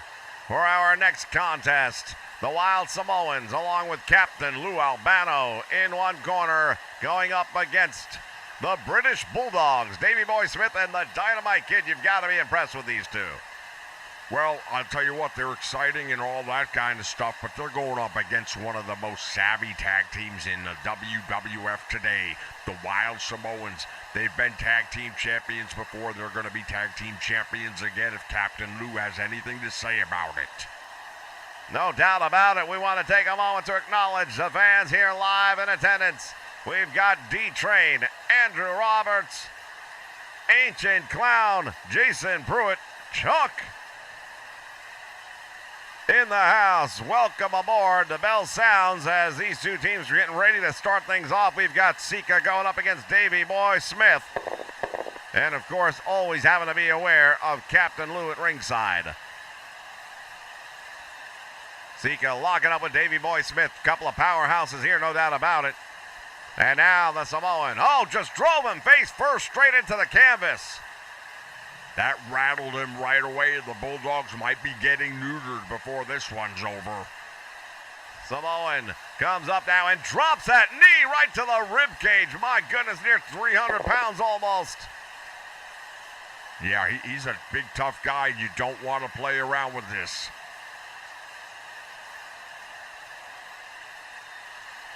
for our next contest. The Wild Samoans, along with Captain Lou Albano in one corner, going up against the British Bulldogs, Davey Boy Smith and the Dynamite Kid. You've got to be impressed with these two. Well, I'll tell you what, they're exciting and all that kind of stuff, but they're going up against one of the most savvy tag teams in the WWF today, the Wild Samoans. They've been tag team champions before. They're going to be tag team champions again if Captain Lou has anything to say about it. No doubt about it. We want to take a moment to acknowledge the fans here live in attendance. We've got D-Train, Andrew Roberts, Ancient Clown, Jason Pruitt, Chuck in the house. Welcome aboard. The bell sounds as these two teams are getting ready to start things off. We've got Sika going up against Davey Boy Smith. And, of course, always having to be aware of Captain Lou at ringside. Sika locking up with Davey Boy Smith. Couple of powerhouses here, no doubt about it. And now the Samoan. Oh, just drove him face first straight into the canvas. That rattled him right away. The Bulldogs might be getting neutered before this one's over. Samoan comes up now and drops that knee right to the rib cage. My goodness, near 300 pounds almost. Yeah, he's a big, tough guy. You don't want to play around with this.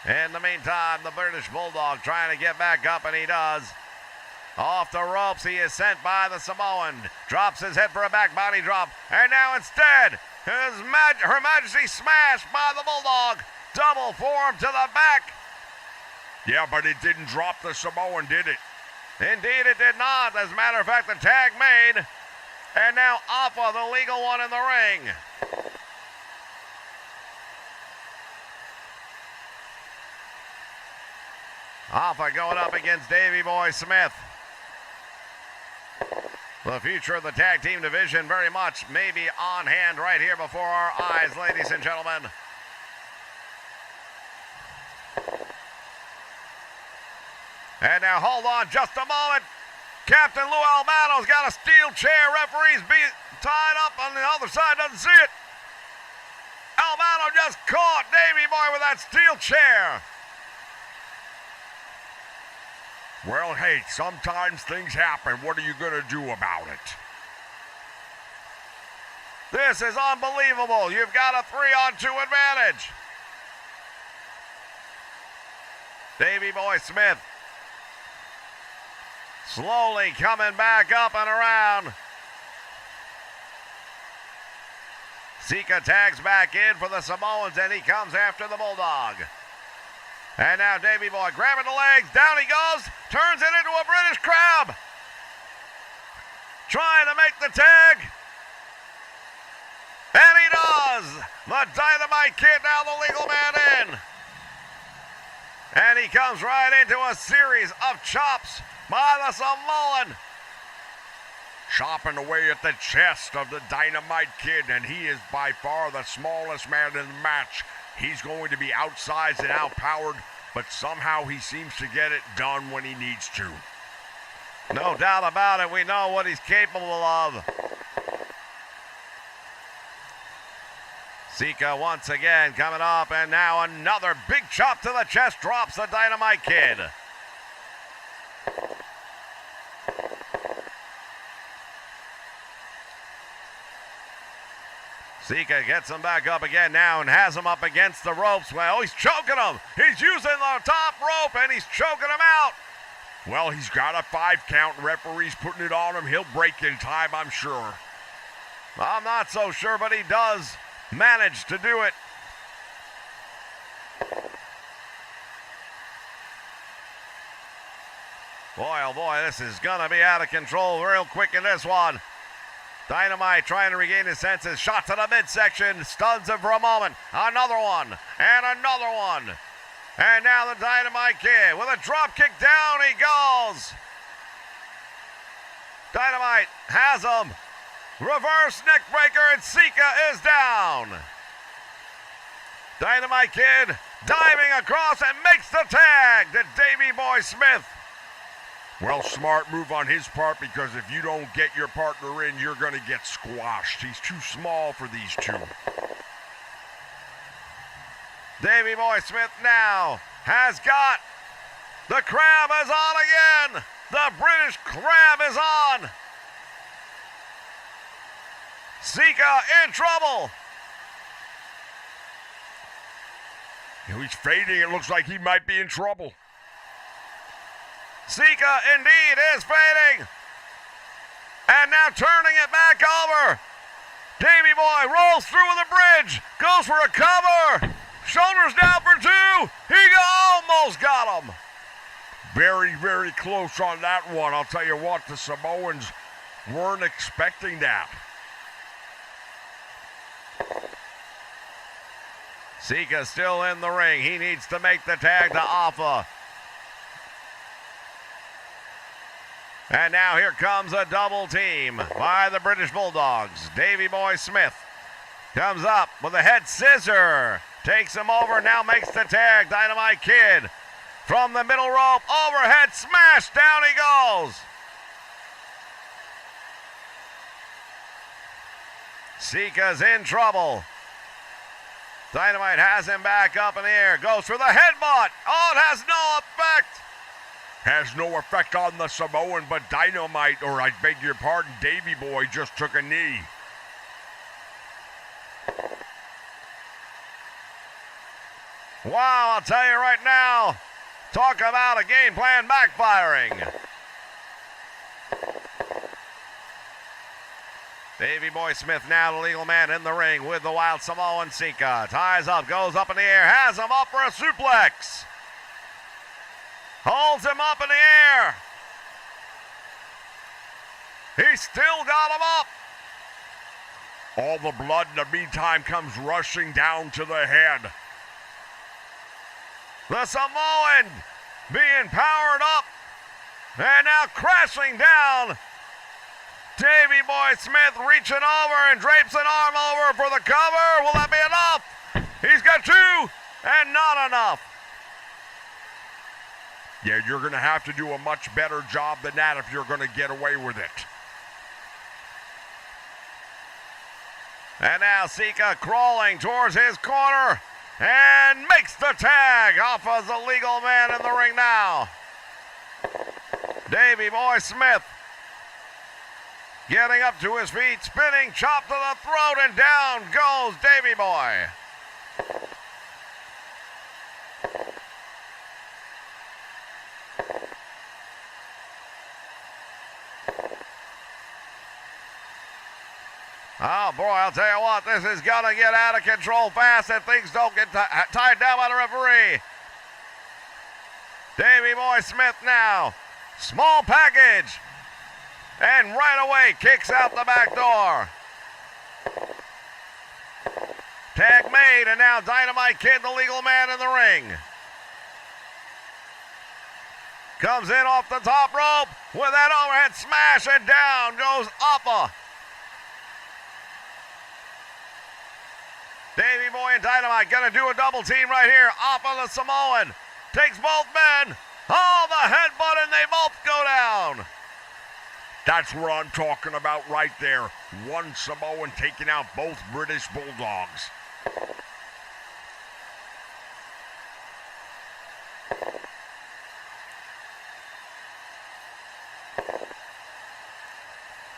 In the meantime, the British Bulldog trying to get back up, and he does. Off the ropes, he is sent by the Samoan. Drops his head for a back body drop. And now instead, Her Majesty smashed by the Bulldog. Double forearm to the back. Yeah, but it didn't drop the Samoan, did it? Indeed, it did not. As a matter of fact, the tag made. And now Alpha, the legal one in the ring. Alpha going up against Davey Boy Smith. The future of the tag team division very much maybe on hand right here before our eyes, ladies and gentlemen. And now hold on just a moment. Captain Lou Albano's got a steel chair. Referee's tied up on the other side, doesn't see it. Albano just caught Davey Boy with that steel chair. Well, hey, sometimes things happen. What are you going to do about it? This is unbelievable. You've got a 3-on-2 advantage. Davey Boy Smith slowly coming back up and around. Sika tags back in for the Samoans, and he comes after the Bulldog. And now Davey Boy grabbing the legs, down he goes, turns it into a British crab. Trying to make the tag. And he does. The Dynamite Kid now the legal man in. And he comes right into a series of chops by the Samoan. Chopping away at the chest of the Dynamite Kid, and he is by far the smallest man in the match. He's going to be outsized and outpowered, but somehow he seems to get it done when he needs to. No doubt about it. We know what he's capable of. Sika once again coming up, and now another big chop to the chest drops the Dynamite Kid. Sika gets him back up again now and has him up against the ropes. Well, he's choking him. He's using the top rope and he's choking him out. Well, he's got a 5 count. Referee's putting it on him. He'll break in time, I'm sure. I'm not so sure, but he does manage to do it. Boy, oh boy, this is going to be out of control real quick in this one. Dynamite trying to regain his senses. Shot to the midsection. Stuns him for a moment. Another one. And another one. And now the Dynamite Kid with a drop kick. Down he goes. Dynamite has him. Reverse neck breaker, and Sika is down. Dynamite Kid diving across and makes the tag to Davey Boy Smith. Well, smart move on his part, because if you don't get your partner in, you're going to get squashed. He's too small for these two. Davey Boy Smith now has got the crab is on again. The British crab is on. Sika in trouble. He's fading. It looks like he might be in trouble. Sika indeed is fading. And now turning it back over. Davey Boy rolls through the bridge. Goes for a cover. Shoulders down for two. He almost got him. Very, very close on that one. I'll tell you what, the Samoans weren't expecting that. Sika still in the ring. He needs to make the tag to Alpha. And now here comes a double team by the British Bulldogs. Davey Boy Smith comes up with a head scissor. Takes him over, now makes the tag. Dynamite Kid from the middle rope. Overhead smash. Down he goes. Sika's in trouble. Dynamite has him back up in the air. Goes for the headbutt. Oh, it has no effect. Has no effect on the Samoan, but Dynamite, or I beg your pardon, Davey Boy just took a knee. Wow, I'll tell you right now, talk about a game plan backfiring. Davey Boy Smith now the legal man in the ring with the Wild Samoan Sika. Ties up, goes up in the air, has him up for a suplex. Holds him up in the air. He still got him up. All the blood in the meantime comes rushing down to the head. The Samoan being powered up and now crashing down. Davey Boy Smith reaching over and drapes an arm over for the cover. Will that be enough? He's got two and not enough. Yeah, you're going to have to do a much better job than that if you're going to get away with it. And now Sika crawling towards his corner and makes the tag off as the legal man in the ring now. Davey Boy Smith getting up to his feet, spinning chop to the throat, and down goes Davey Boy. Oh, boy, I'll tell you what, this is going to get out of control fast if things don't get tied down by the referee. Davey Boy Smith now, small package, and right away kicks out the back door. Tag made, and now Dynamite Kid, the legal man in the ring. Comes in off the top rope with that overhead smash, and down goes Appa. Davey Boy and Dynamite gonna do a double team right here. Appa the Samoan takes both men. Oh, the headbutt, and they both go down. That's what I'm talking about right there. One Samoan taking out both British Bulldogs.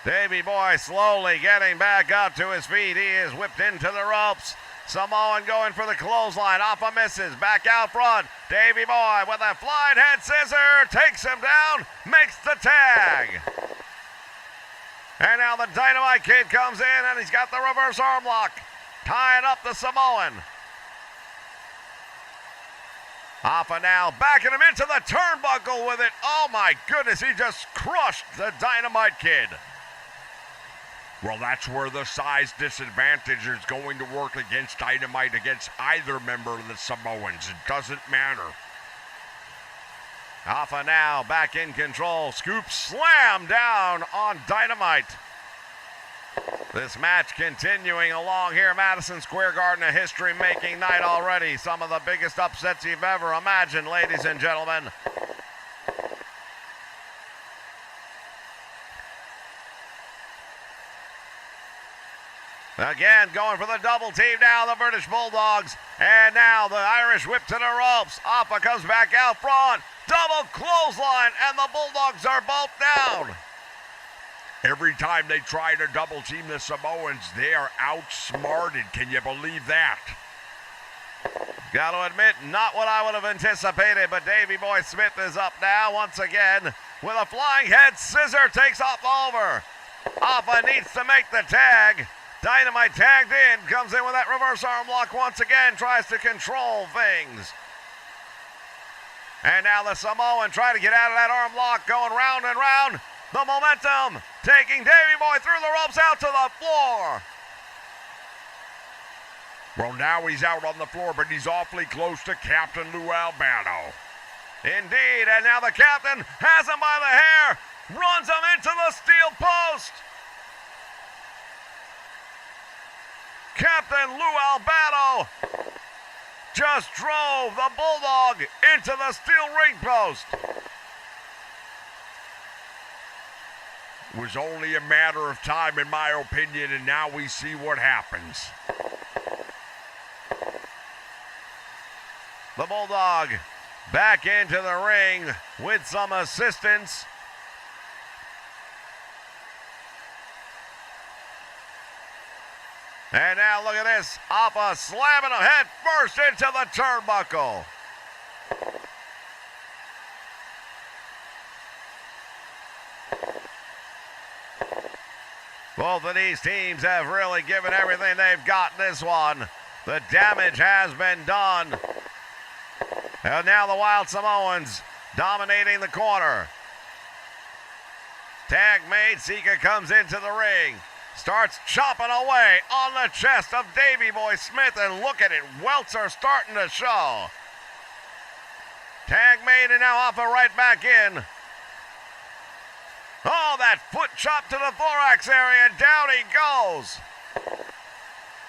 Davey Boy slowly getting back up to his feet. He is whipped into the ropes. Samoan going for the clothesline. Appa misses. Back out front. Davey Boy with a flying head scissor. Takes him down. Makes the tag. And now the Dynamite Kid comes in, and he's got the reverse arm lock. Tying up the Samoan. Appa now backing him into the turnbuckle with it. Oh my goodness, he just crushed the Dynamite Kid. Well, that's where the size disadvantage is going to work against Dynamite, against either member of the Samoans. It doesn't matter. Appa now back in control. Scoop slam down on Dynamite. This match continuing along here. Madison Square Garden, a history-making night already. Some of the biggest upsets you've ever imagined, ladies and gentlemen. Again, going for the double team now, the British Bulldogs. And now the Irish whip to the ropes. Appa comes back out front. Double clothesline, and the Bulldogs are both down. Every time they try to double team the Samoans, they are outsmarted. Can you believe that? Got to admit, not what I would have anticipated, but Davey Boy Smith is up now once again with a flying head scissor, takes off over. Appa needs to make the tag. Dynamite tagged in, comes in with that reverse arm lock once again, tries to control things. And now the Samoan trying to get out of that arm lock, going round and round. The momentum taking Davey Boy through the ropes out to the floor. Well, now he's out on the floor, but he's awfully close to Captain Lou Albano. Indeed, and now the captain has him by the hair, runs him into the steel post. Captain Lou Albano just drove the Bulldog into the steel ring post. It was only a matter of time, in my opinion, and now we see what happens. The Bulldog back into the ring with some assistance. And now look at this. Appa slamming him head first into the turnbuckle. Both of these teams have really given everything they've got in this one. The damage has been done. And now the Wild Samoans dominating the corner. Tag made. Sika comes into the ring. Starts chopping away on the chest of Davey Boy Smith. And look at it. Welts are starting to show. Tag made, and now Appa right back in. Oh, that foot chop to the thorax area. Down he goes.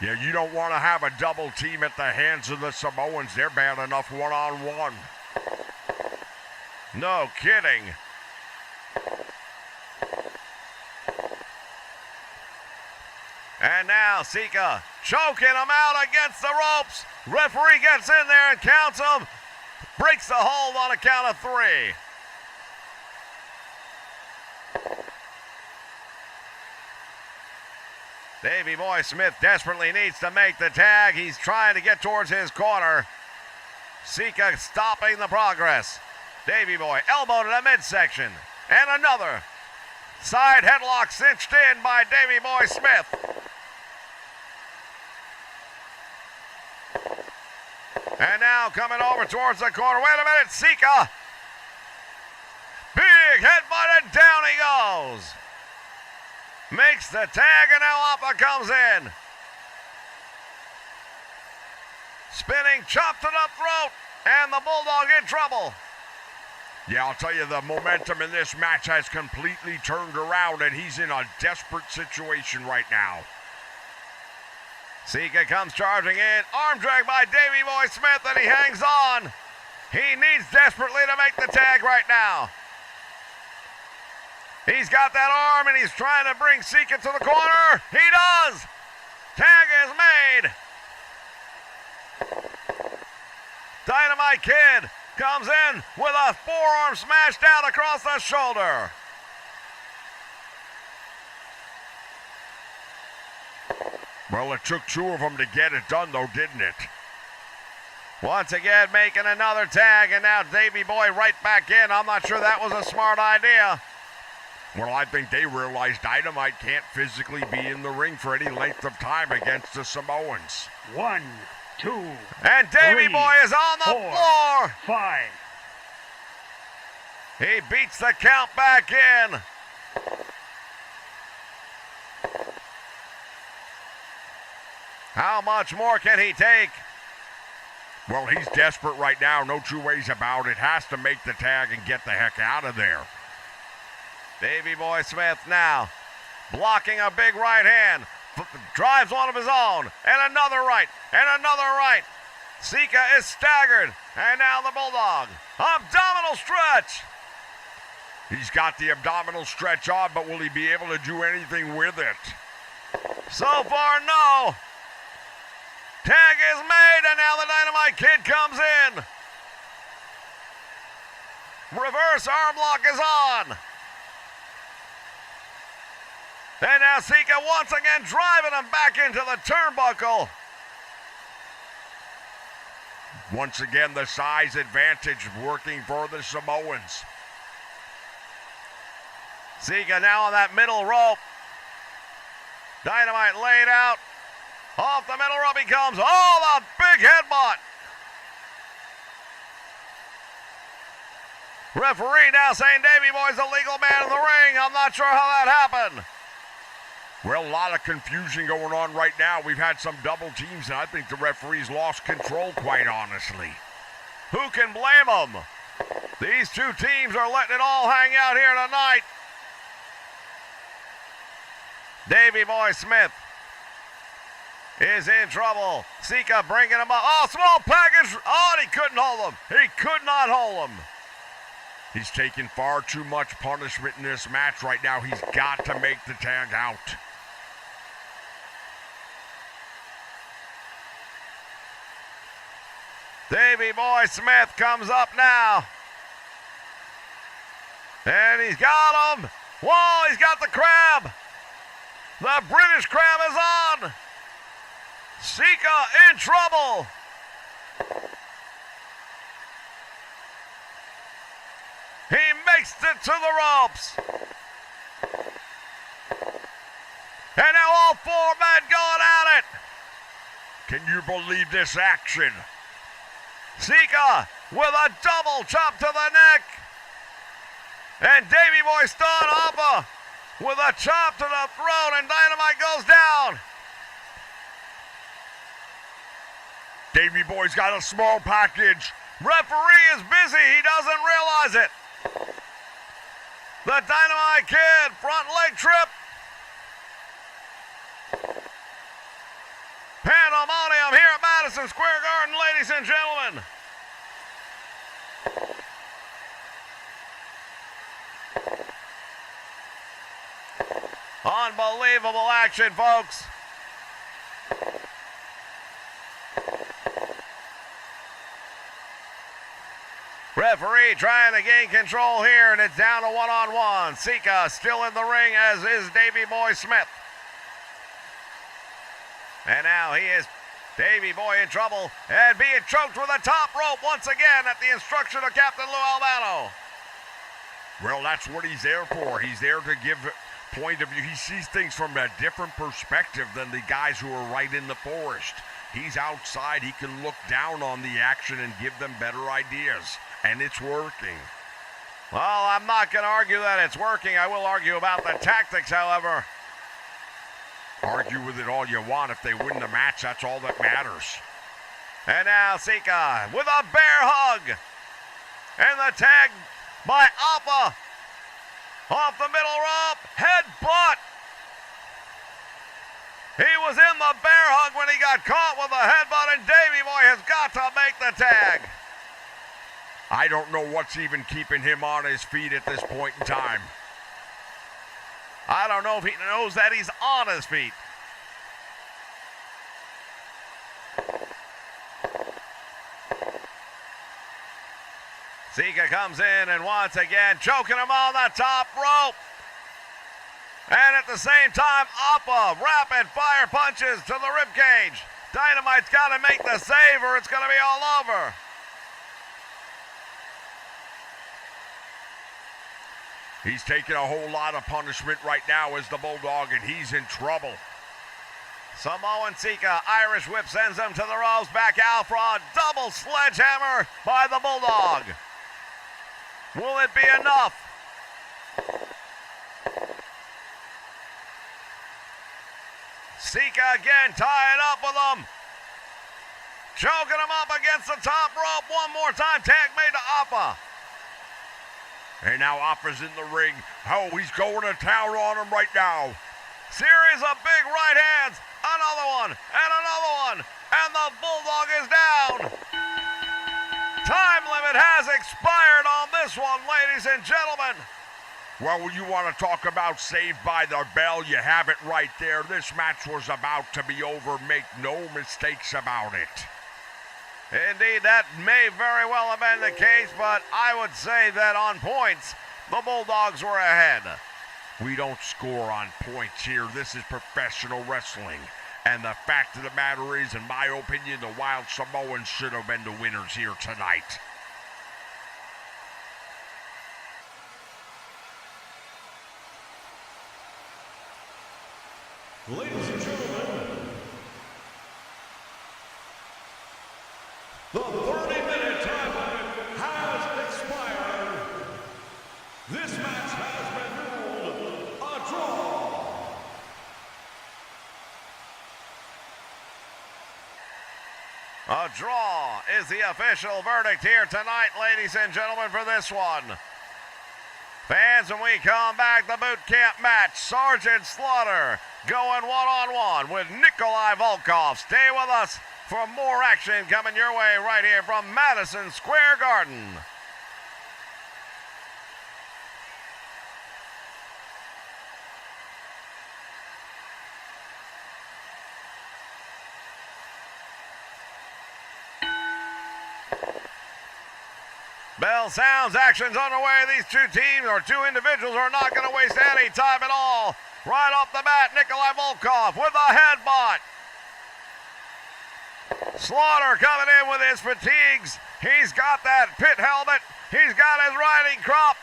Yeah, you don't want to have a double team at the hands of the Samoans. They're bad enough one-on-one. No kidding. And now Sika choking him out against the ropes. Referee gets in there and counts him. Breaks the hold on a count of 3. Davey Boy Smith desperately needs to make the tag. He's trying to get towards his corner. Sika stopping the progress. Davey Boy elbow to the midsection. And another side headlock cinched in by Davey Boy Smith. And now coming over towards the corner. Wait a minute, Sika. Big headbutt, and down he goes. Makes the tag, and now Appa comes in. Spinning chop to the throat, and the Bulldog in trouble. Yeah, I'll tell you, the momentum in this match has completely turned around, and he's in a desperate situation right now. Sika comes charging in. Arm drag by Davey Boy Smith, and he hangs on. He needs desperately to make the tag right now. He's got that arm, and he's trying to bring Sika to the corner. He does. Tag is made. Dynamite Kid comes in with a forearm smash down across the shoulder. Well, it took 2 of them to get it done, though, didn't it? Once again, making another tag, and now Davey Boy right back in. I'm not sure that was a smart idea. Well, I think they realized Dynamite can't physically be in the ring for any length of time against the Samoans. 1, 2, and Davey 3, Boy is on the 4, floor. 5. He beats the count back in. How much more can he take? Well, he's desperate right now. No 2 ways about it. Has to make the tag and get the heck out of there. Davey Boy Smith now blocking a big right hand. Drives one of his own. And another right. And another right. Sika is staggered. And now the Bulldog. Abdominal stretch. He's got the abdominal stretch on, but will he be able to do anything with it? So far, no. Tag is made, and now the Dynamite Kid comes in. Reverse arm lock is on. And now Sika once again driving him back into the turnbuckle. Once again, the size advantage working for the Samoans. Sika now on that middle rope. Dynamite laid out. Off the middle rope he comes. Oh, the big headbutt. Referee now saying Davey Boy's the legal man in the ring. I'm not sure how that happened. Well, a lot of confusion going on right now. We've had some double teams, and I think the referee's lost control, quite honestly. Who can blame them? These two teams are letting it all hang out here tonight. Davey Boy Smith is in trouble. Sika bringing him up. Oh, small package. Oh, and he couldn't hold him. He could not hold him. He's taking far too much punishment in this match right now. He's got to make the tag out. Davey Boy Smith comes up now. And he's got him. Whoa, he's got the crab. The British crab is on. Sika in trouble. He makes it to the ropes. And now all four men going at it. Can you believe this action? Sika with a double chop to the neck. And Davey Boy Stone Appa with a chop to the throat, and Dynamite goes down. Davey Boy's got a small package. Referee is busy. He doesn't realize it. The Dynamite Kid front leg trip. Pandemonium here at Madison Square Garden, ladies and gentlemen. Unbelievable action, folks. Referee trying to gain control here, and it's down to one-on-one. Sika still in the ring, as is Davey Boy Smith. And now he is Davey Boy in trouble and being choked with a top rope once again at the instruction of Captain Lou Albano. Well, that's what he's there for. He's there to give point of view. He sees things from a different perspective than the guys who are right in the forest. He's outside. He can look down on the action and give them better ideas. And it's working. Well, I'm not going to argue that it's working. I will argue about the tactics, however. Argue with it all you want. If they win the match, that's all that matters. And now Sika with a bear hug. And the tag by Appa. Off the middle rope. Headbutt. He was in the bear hug when he got caught with a headbutt, and Davey Boy has got to make the tag. I don't know what's even keeping him on his feet at this point in time. I don't know if he knows that he's on his feet. Sika comes in and once again choking him on the top rope. And at the same time, Appa rapid fire punches to the ribcage. Dynamite's got to make the save or it's going to be all over. He's taking a whole lot of punishment right now as the Bulldog, and he's in trouble. Samoan Sika, Irish whip sends him to the ropes, back out for a double sledgehammer by the Bulldog. Will it be enough? Sika again tying up with him. Choking him up against the top rope one more time. Tag made to Appa. And now Appa's in the ring. Oh, he's going to town on him right now. Series of big right hands. Another one and another one. And the Bulldog is down. Time limit has expired on this one, ladies and gentlemen. Well, you want to talk about Saved by the Bell? You have it right there. This match was about to be over. Make no mistakes about it. Indeed, that may very well have been the case, but I would say that on points, the Bulldogs were ahead. We don't score on points here. This is professional wrestling. And the fact of the matter is, in my opinion, the Wild Samoans should have been the winners here tonight. Ladies and gentlemen, the 30-minute time limit has expired. This match has been ruled a draw. A draw is the official verdict here tonight, ladies and gentlemen, for this one. Fans, when we come back, the boot camp match, Sergeant Slaughter going one-on-one with Nikolai Volkov. Stay with us for more action coming your way right here from Madison Square Garden. Bell sounds, action's underway. These two teams, or two individuals, are not going to waste any time at all. Right off the bat, Nikolai Volkov with a headbutt. Slaughter coming in with his fatigues. He's got that pit helmet. He's got his riding crop.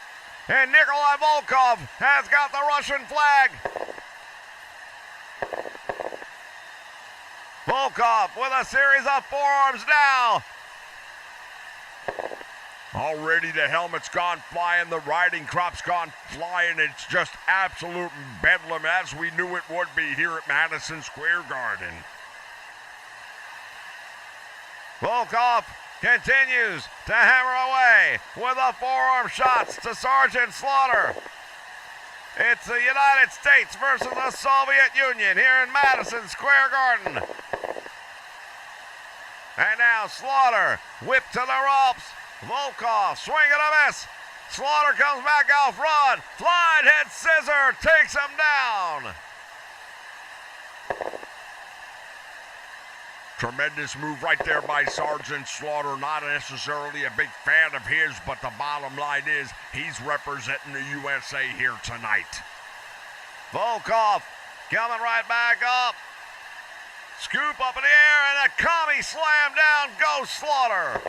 And Nikolai Volkov has got the Russian flag. Volkov with a series of forearms now. Already the helmet's gone flying, the riding crop's gone flying. It's just absolute bedlam, as we knew it would be here at Madison Square Garden. Volkov continues to hammer away with the forearm shots to Sergeant Slaughter. It's the United States versus the Soviet Union here in Madison Square Garden. And now Slaughter whipped to the ropes. Volkov swing and a miss. Slaughter comes back out front. Flying head scissor takes him down. Tremendous move right there by Sergeant Slaughter. Not necessarily a big fan of his, but the bottom line is he's representing the USA here tonight. Volkov coming right back up. Scoop up in the air and a commie slam down goes Slaughter.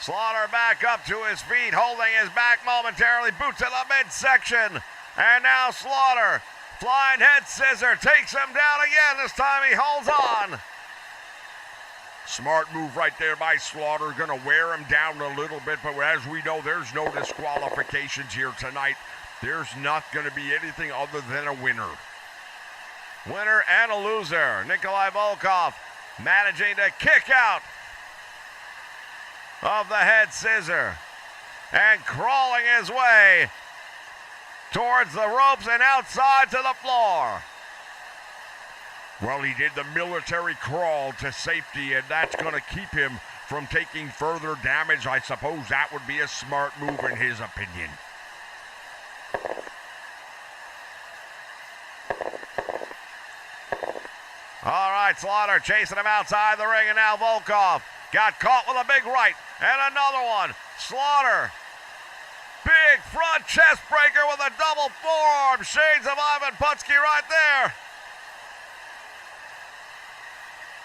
Slaughter back up to his feet, holding his back momentarily. Boot to the midsection. And now Slaughter, flying head scissor, takes him down again. This time he holds on. Smart move right there by Slaughter. Going to wear him down a little bit, but as we know, there's no disqualifications here tonight. There's not going to be anything other than a winner. Winner and a loser. Nikolai Volkov managing to kick out of the head scissor and crawling his way towards the ropes and outside to the floor. Well, he did the military crawl to safety, and that's going to keep him from taking further damage. I suppose that would be a smart move in his opinion. All right, Slaughter chasing him outside the ring, and now Volkov got caught with a big right and another one. Slaughter, big front chest breaker with a double forearm. Shades of Ivan Putsky right there.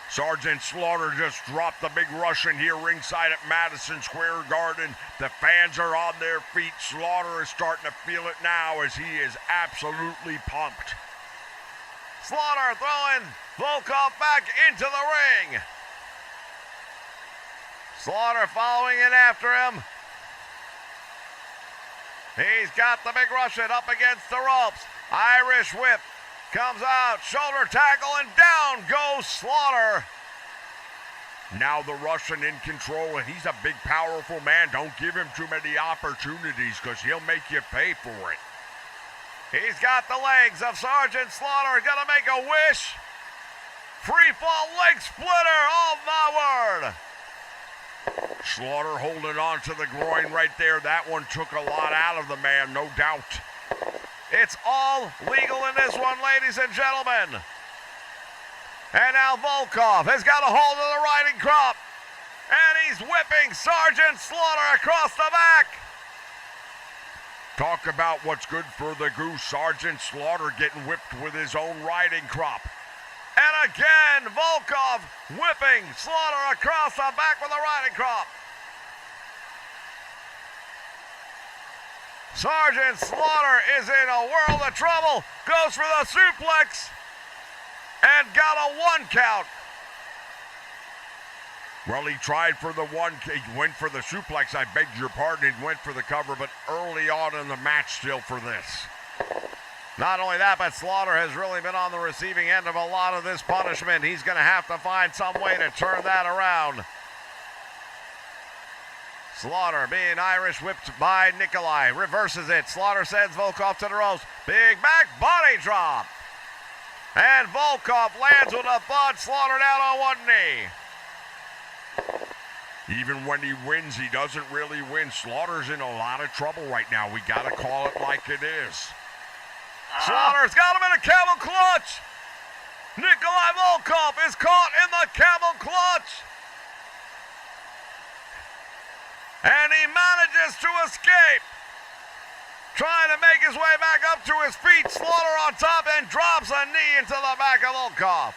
Sergeant Slaughter just dropped the big Russian here ringside at Madison Square Garden. The fans are on their feet. Slaughter is starting to feel it now as he is absolutely pumped. Slaughter throwing Volkov back into the ring. Slaughter following in after him. He's got the big Russian up against the ropes. Irish whip comes out, shoulder tackle, and down goes Slaughter. Now the Russian in control, and he's a big, powerful man. Don't give him too many opportunities because he'll make you pay for it. He's got the legs of Sergeant Slaughter. Gonna make a wish. Free fall leg splitter. Oh, my word. Slaughter holding on to the groin right there. That one took a lot out of the man, no doubt. It's all legal in this one, ladies and gentlemen. And now Volkov has got a hold of the riding crop. And he's whipping Sergeant Slaughter across the back. Talk about what's good for the goose. Sergeant Slaughter getting whipped with his own riding crop. And again, Volkov whipping Slaughter across the back with a riding crop. Sergeant Slaughter is in a world of trouble. Goes for the suplex. And got a 1 count. Well, he tried for the one. He went for the suplex. I beg your pardon. He went for the cover, but early on in the match still for this. Not only that, but Slaughter has really been on the receiving end of a lot of this punishment. He's going to have to find some way to turn that around. Slaughter being Irish whipped by Nikolai. Reverses it. Slaughter sends Volkov to the ropes. Big back body drop. And Volkov lands with a thud. Slaughter down on one knee. Even when he wins, he doesn't really win. Slaughter's in a lot of trouble right now. We got to call it like it is. Slaughter's got him in a camel clutch. Nikolai Volkov is caught in the camel clutch. And he manages to escape. Trying to make his way back up to his feet. Slaughter on top and drops a knee into the back of Volkov.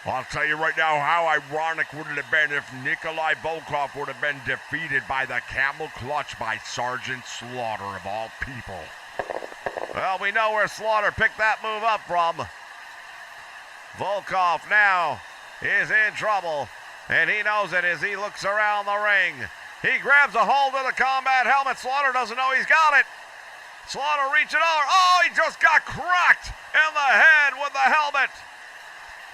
I'll tell you right now how ironic would it have been if Nikolai Volkov would have been defeated by the camel clutch by Sergeant Slaughter of all people. Well, we know where Slaughter picked that move up from. Volkov now is in trouble, and he knows it as he looks around the ring. He grabs a hold of the combat helmet. Slaughter doesn't know he's got it. Slaughter reaching over. Oh, he just got cracked in the head with the helmet.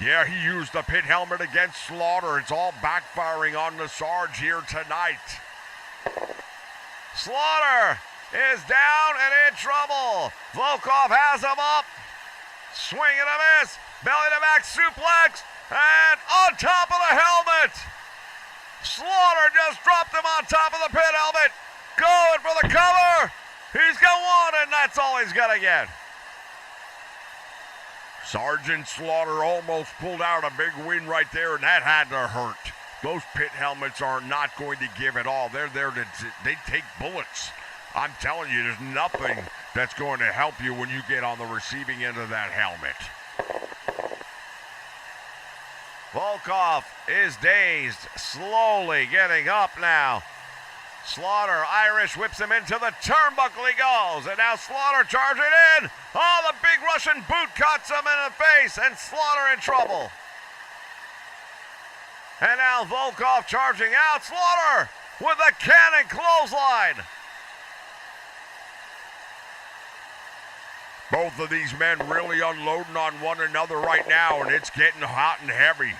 Yeah, he used the pit helmet against Slaughter. It's all backfiring on the Sarge here tonight. Slaughter is down and in trouble. Volkov has him up. Swing and a miss. Belly to back suplex. And on top of the helmet. Slaughter just dropped him on top of the pit helmet. Going for the cover. He's got one, and that's all he's going to get. Sergeant Slaughter almost pulled out a big win right there, and that had to hurt. Those pit helmets are not going to give it all. They're there to they take bullets. I'm telling you, there's nothing that's going to help you when you get on the receiving end of that helmet. Volkov is dazed, slowly getting up now. Slaughter, Irish whips him into the turnbuckle he goes, and now Slaughter charging in. Oh, the big Russian boot cuts him in the face, and Slaughter in trouble. And now Volkov charging out. Slaughter with a cannon clothesline. Both of these men really unloading on one another right now, and it's getting hot and heavy.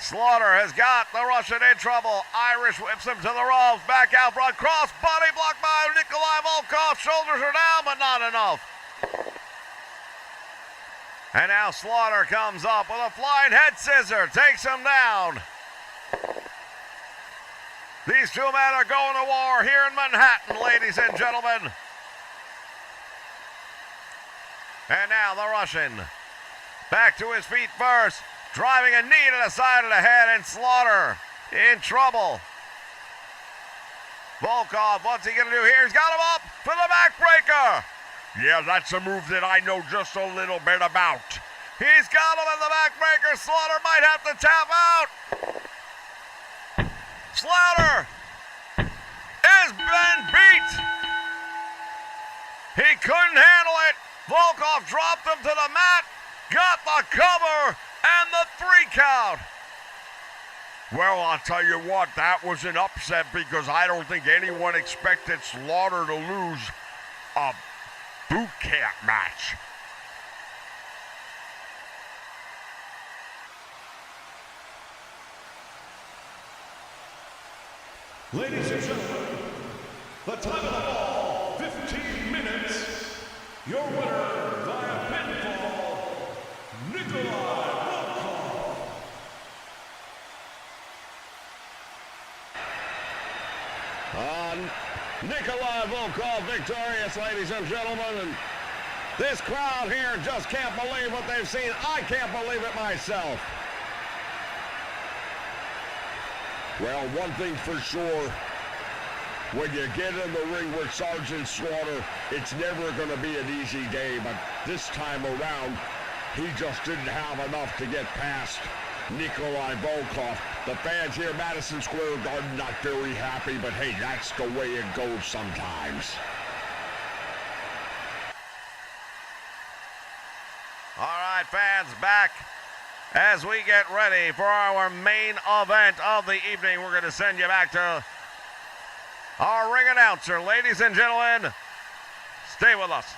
Slaughter has got the Russian in trouble. Irish whips him to the ropes. Back out front. Cross body blocked by Nikolai Volkov. Shoulders are down, but not enough. And now Slaughter comes up with a flying head scissor. Takes him down. These two men are going to war here in Manhattan, ladies and gentlemen. And now the Russian. Back to his feet first. Driving a knee to the side of the head, and Slaughter in trouble. Volkov, what's he going to do here? He's got him up for the backbreaker. Yeah, that's a move that I know just a little bit about. He's got him in the backbreaker. Slaughter might have to tap out. Slaughter has been beat. He couldn't handle it. Volkov dropped him to the mat, got the cover, and the 3 count. Well, I'll tell you what, that was an upset because I don't think anyone expected Slaughter to lose a boot camp match. Ladies and gentlemen, the time of the ball, 15 minutes. Your winner via pinfall, Nikolai Volkov. Nikolai Volkov victorious, ladies and gentlemen. And this crowd here just can't believe what they've seen. I can't believe it myself. Well, one thing for sure, when you get in the ring with Sergeant Slaughter, it's never going to be an easy day, but this time around, he just didn't have enough to get past Nikolai Volkov. The fans here at Madison Square Garden not very happy, but hey, that's the way it goes sometimes. All right, fans, back as we get ready for our main event of the evening. We're going to send you back to our ring announcer. Ladies and gentlemen, stay with us.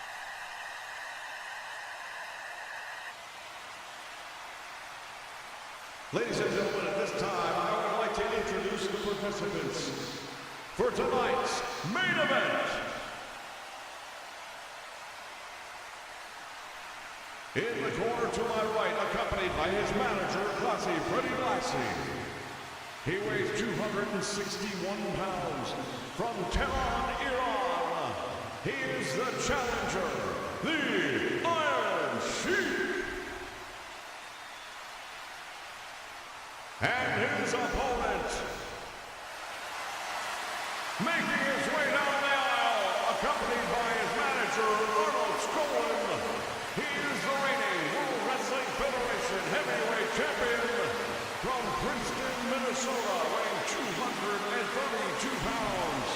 Ladies and gentlemen, at this time, I would like to introduce the participants for tonight's main event. In the corner to my right, accompanied by his manager, Classy Freddie Blassie. He weighs 261 pounds. From Tehran, Iran, he is the challenger, the Iron Sheik. And his opponent, making his way down the aisle, accompanied by his manager, Arnold Skolin. He is the reigning World Wrestling Federation heavyweight champion from Princeton, Minnesota, weighing 232 pounds.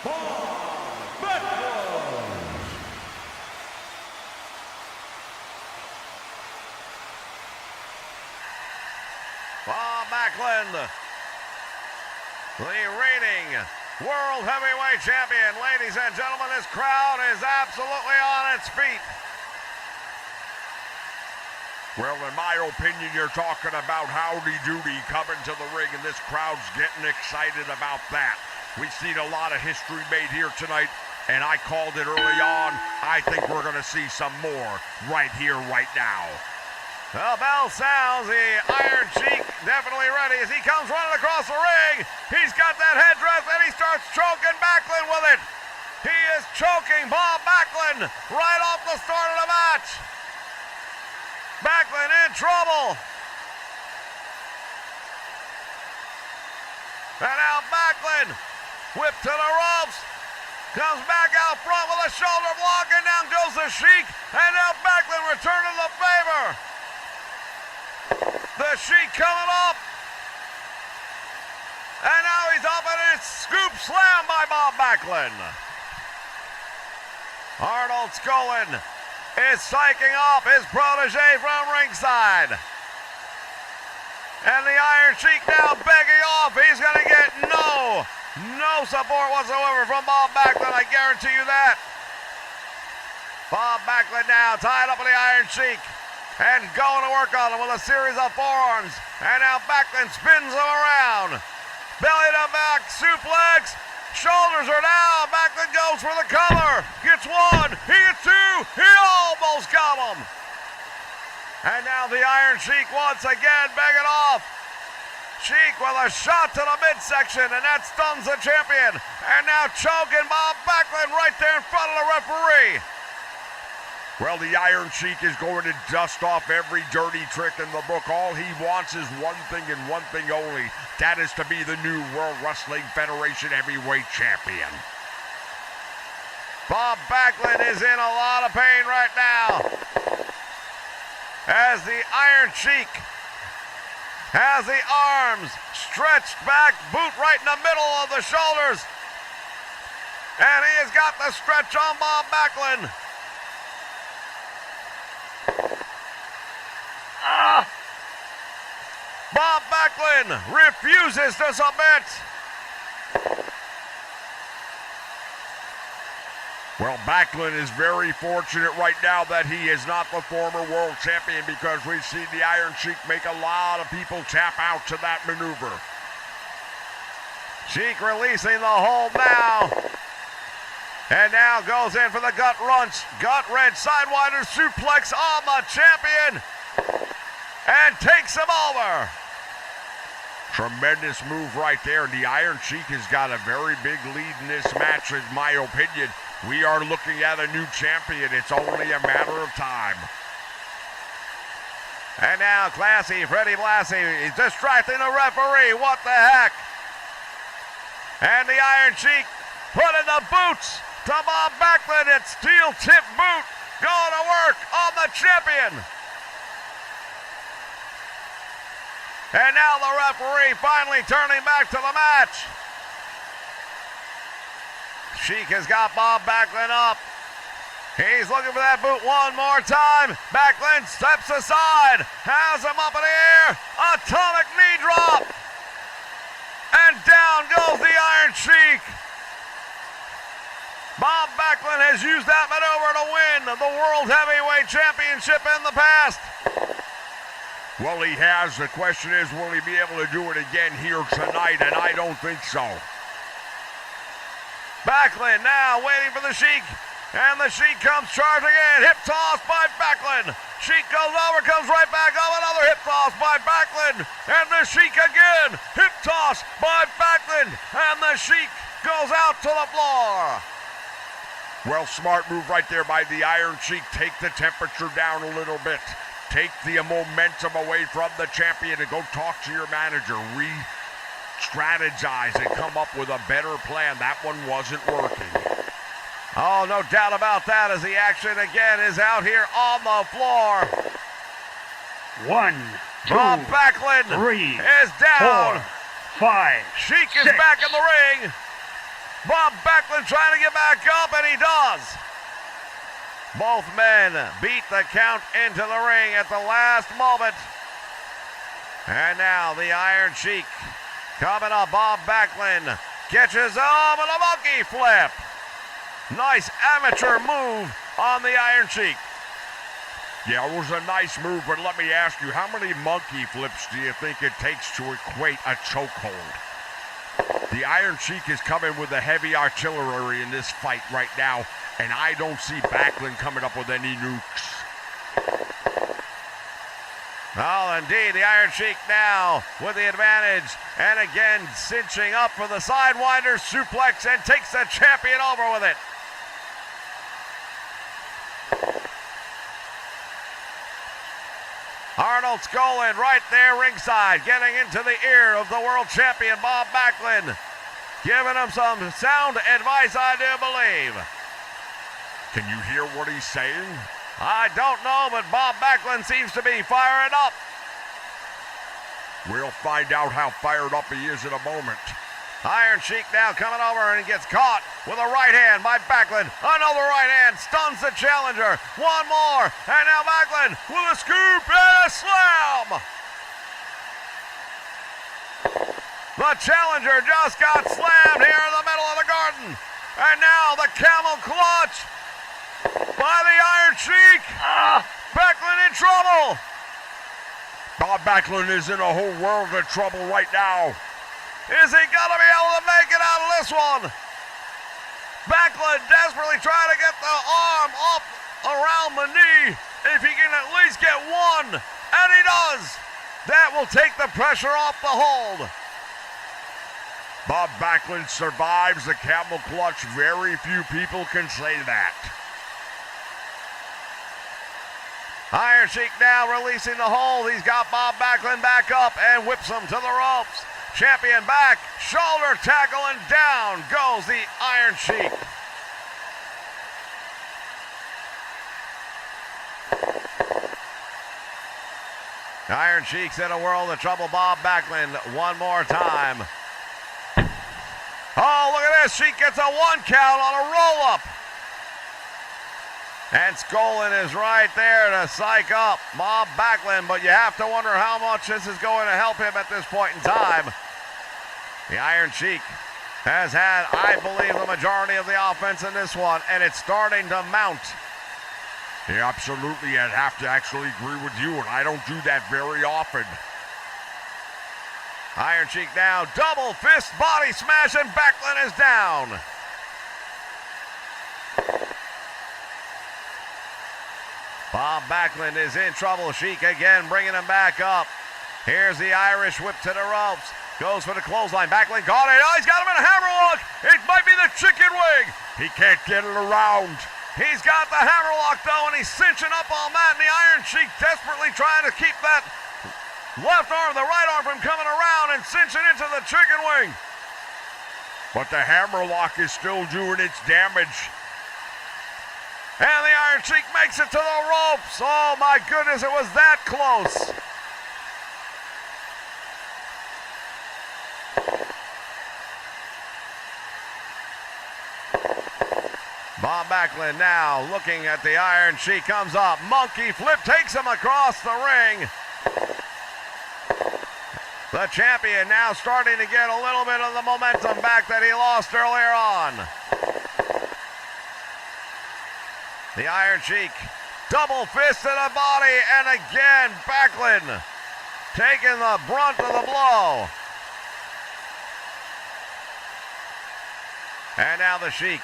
Bob Backlund. Bob Backlund, the reigning World Heavyweight Champion. Ladies and gentlemen, this crowd is absolutely on its feet. Well, in my opinion, you're talking about Howdy Doody coming to the ring, and this crowd's getting excited about that. We've seen a lot of history made here tonight, and I called it early on. I think we're going to see some more right here, right now. The bell sounds, the Iron Sheik definitely ready as he comes running across the ring. He's got that headdress and he starts choking Backlund with it. He is choking Bob Backlund right off the start of the match. Backlund in trouble. And now Backlund whipped to the ropes. Comes back out front with a shoulder block, and down goes the Sheik. And now Backlund returning the favor. The Sheik coming up. And now he's up and it's scoop slam by Bob Backlund. Arnold Skolin is psyching up his protege from ringside. And the Iron Sheik now begging off. He's going to get no support whatsoever from Bob Backlund, I guarantee you that. Bob Backlund now tied up with the Iron Sheik and going to work on him with a series of forearms. And now Backlund spins him around. Belly to back suplex. Shoulders are down. Backlund goes for the cover. Gets one. He gets two. He almost got him. And now the Iron Sheik once again begging off. Sheik with a shot to the midsection, and that stuns the champion. And now choking Bob Backlund right there in front of the referee. Well, the Iron Sheik is going to dust off every dirty trick in the book. All he wants is one thing and one thing only. That is to be the new World Wrestling Federation Heavyweight Champion. Bob Backlund is in a lot of pain right now, as the Iron Sheik has the arms stretched back, boot right in the middle of the shoulders. And he has got the stretch on Bob Backlund. Bob Backlund refuses to submit. Well, Backlund is very fortunate right now that he is not the former world champion, because we've seen the Iron Sheik make a lot of people tap out to that maneuver. Sheik releasing the hold now. And now goes in for the gut wrench sidewinder suplex on the champion. And takes him over. Tremendous move right there. The Iron Sheik has got a very big lead in this match, in my opinion. We are looking at a new champion. It's only a matter of time. And now Classy Freddie Blassie is distracting the referee. What the heck? And the Iron Sheik putting the boots to Bob Backlund. It's steel tip boot going to work on the champion. And now the referee finally turning back to the match. Sheik has got Bob Backlund up. He's looking for that boot one more time. Backlund steps aside, has him up in the air. Atomic knee drop. And down goes the Iron Sheik. Bob Backlund has used that maneuver to win the World Heavyweight Championship in the past. Well, he has. The question is, will he be able to do it again here tonight? And I don't think so. Backlund now waiting for the Sheik. And the Sheik comes charging in. Hip toss by Backlund. Sheik goes over, comes right back up. Another hip toss by Backlund. And the Sheik again. Hip toss by Backlund. And the Sheik goes out to the floor. Well, smart move right there by the Iron Sheik. Take the temperature down a little bit. Take the momentum away from the champion and go talk to your manager. Re-strategize and come up with a better plan. That one wasn't working. Oh, no doubt about that, as the action again is out here on the floor. 1, 2, Bob Backlund 3 is down. 4, 5. Sheik is 6. back in the ring. Bob Backlund trying to get back up, and he does. Both men beat the count into the ring at the last moment. And now the Iron Sheik coming up. Bob Backlund catches him and a monkey flip. Nice amateur move on the Iron Sheik. Yeah, it was a nice move, but let me ask you, how many monkey flips do you think it takes to equate a chokehold? The Iron Sheik is coming with the heavy artillery in this fight right now, and I don't see Backlund coming up with any nukes. Oh, indeed, the Iron Sheik now with the advantage, and again cinching up for the Sidewinder suplex and takes the champion over with it. Arnold Skolin right there ringside, getting into the ear of the world champion Bob Backlund, giving him some sound advice, I do believe. Can you hear what he's saying? I don't know, but Bob Backlund seems to be firing up. We'll find out how fired up he is in a moment. Iron Sheik now coming over and gets caught with a right hand by Backlund. Another right hand stuns the challenger. One more, and now Backlund with a scoop and a slam. The challenger just got slammed here in the middle of the garden. And now the camel clutch by the Iron Sheik. Backlund in trouble. Bob Backlund is in a whole world of trouble right now. Is he gonna be able to make it out of this one? Backlund desperately trying to get the arm up around the knee. If he can at least get one, and he does. That will take the pressure off the hold. Bob Backlund survives the camel clutch. Very few people can say that. Iron Sheik now releasing the hold. He's got Bob Backlund back up and whips him to the ropes. Champion back, shoulder tackle, and down goes the Iron Sheik. Iron Sheik's in a world of trouble. Bob Backlund one more time. Oh, look at this. Sheik gets a 1 count on a roll-up. And Skolin is right there to psych up Bob Backlund, but you have to wonder how much this is going to help him at this point in time. The Iron Sheik has had, I believe, the majority of the offense in this one, and it's starting to mount. Yeah, absolutely. I'd have to actually agree with you, and I don't do that very often. Iron Sheik now, double fist body smash, and Backlund is down. Bob Backlund is in trouble. Sheik again bringing him back up. Here's the Irish whip to the ropes. Goes for the clothesline. Backlund got it. Oh, he's got him in a hammerlock. It might be the chicken wing. He can't get it around. He's got the hammerlock, though, and he's cinching up on that. And the Iron Sheik desperately trying to keep that left arm, the right arm from coming around and cinching into the chicken wing. But the hammerlock is still doing its damage. And the Iron Sheik makes it to the ropes. Oh, my goodness, it was that close. Bob Backlund now looking at the Iron Sheik, comes up. Monkey flip takes him across the ring. The champion now starting to get a little bit of the momentum back that he lost earlier on. The Iron Sheik, double fist to the body, and again Backlund taking the brunt of the blow. And now the Sheik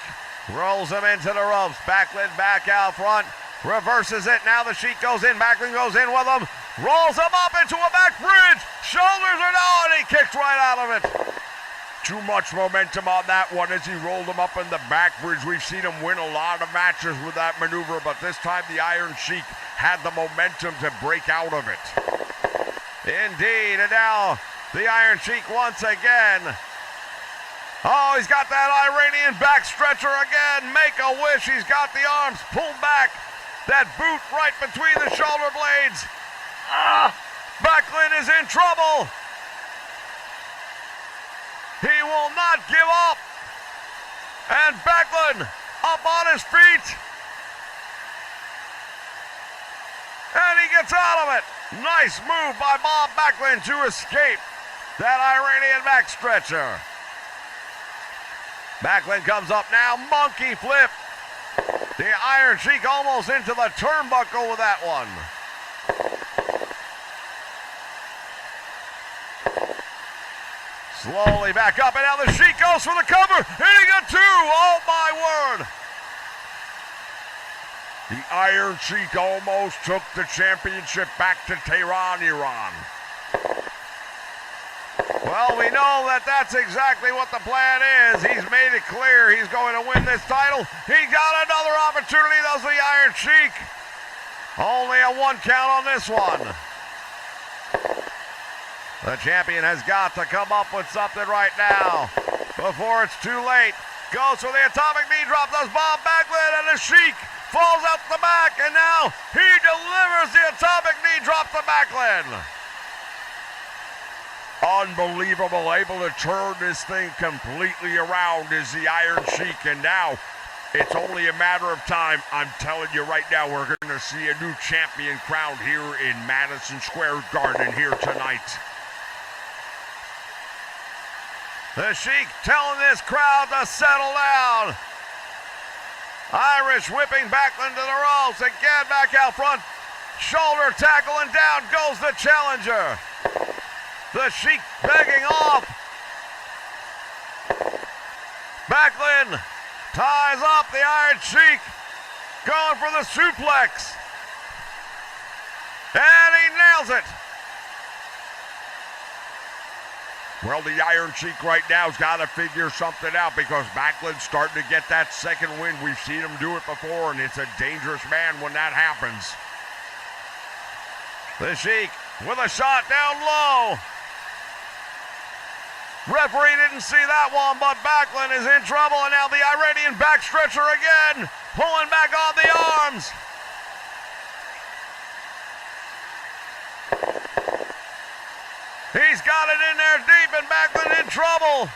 rolls him into the ropes. Backlund back out front, reverses it. Now the Sheik goes in. Backlund goes in with him, rolls him up into a back bridge. Shoulders are down, and he kicks right out of it. Too much momentum on that one as he rolled him up in the back bridge. We've seen him win a lot of matches with that maneuver, but this time the Iron Sheik had the momentum to break out of it. Indeed, and now the Iron Sheik once again. Oh, he's got that Iranian back stretcher again. Make a wish. He's got the arms pulled back. That boot right between the shoulder blades. Backlund is in trouble. He will not give up. And Backlund up on his feet. And he gets out of it. Nice move by Bob Backlund to escape that Iranian back stretcher. Backlund comes up now, monkey flip. The Iron Sheik almost into the turnbuckle with that one. Slowly back up, and now the Sheik goes for the cover, hitting a two. Oh my word. The Iron Sheik almost took the championship back to Tehran, Iran. Well, we know that that's exactly what the plan is. He's made it clear he's going to win this title. He got another opportunity, does the Iron Sheik. Only a one count on this one. The champion has got to come up with something right now before it's too late. Goes for the atomic knee drop, does Bob Backlund, and the Sheik falls out the back, and now he delivers the atomic knee drop to Backlund. Unbelievable, able to turn this thing completely around is the Iron Sheik, and now it's only a matter of time. I'm telling you right now, we're going to see a new champion crowned here in Madison Square Garden here tonight. The Sheik telling this crowd to settle down. Irish whipping Backlund to the ropes, again back out front. Shoulder tackle, and down goes the challenger. The Sheik begging off. Backlund ties up the Iron Sheik, going for the suplex. And he nails it. Well, the Iron Sheik right now has got to figure something out because Backlund's starting to get that second wind. We've seen him do it before, and it's a dangerous man when that happens. The Sheik with a shot down low. Referee didn't see that one, but Backlund is in trouble, and now the Iranian back stretcher again, pulling back on the arms. He's got it in there deep, and Backlund in trouble.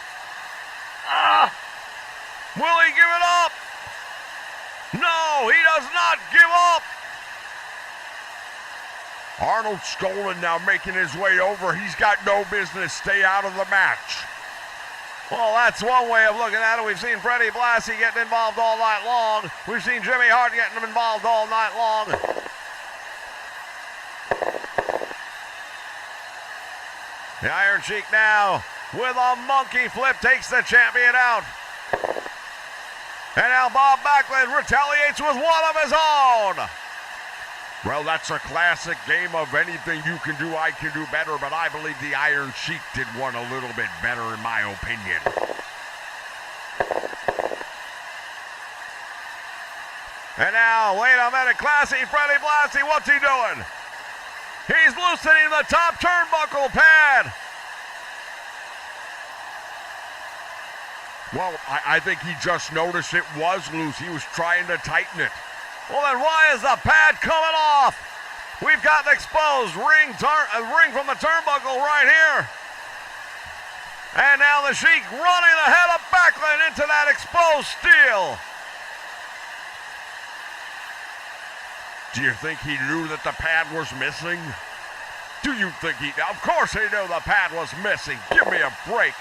Will he give it up? No, he does not give up. Arnold Skaaland now making his way over. He's got no business. Stay out of the match. Well, that's one way of looking at it. We've seen Freddie Blassie getting involved all night long. We've seen Jimmy Hart getting involved all night long. The Iron Sheik now with a monkey flip takes the champion out. And now Bob Backlund retaliates with one of his own. Well, that's a classic game of anything you can do, I can do better, but I believe the Iron Sheik did one a little bit better in my opinion. And now, wait a minute, Classy Freddy Blassie, what's he doing? He's loosening the top turnbuckle pad. Well, I think he just noticed it was loose. He was trying to tighten it. Well, then why is the pad coming off? We've got an exposed ring from the turnbuckle right here. And now the Sheik running the head of Backlund into that exposed steel. Do you think he knew that the pad was missing? Do you think he... Of course he knew the pad was missing. Give me a break.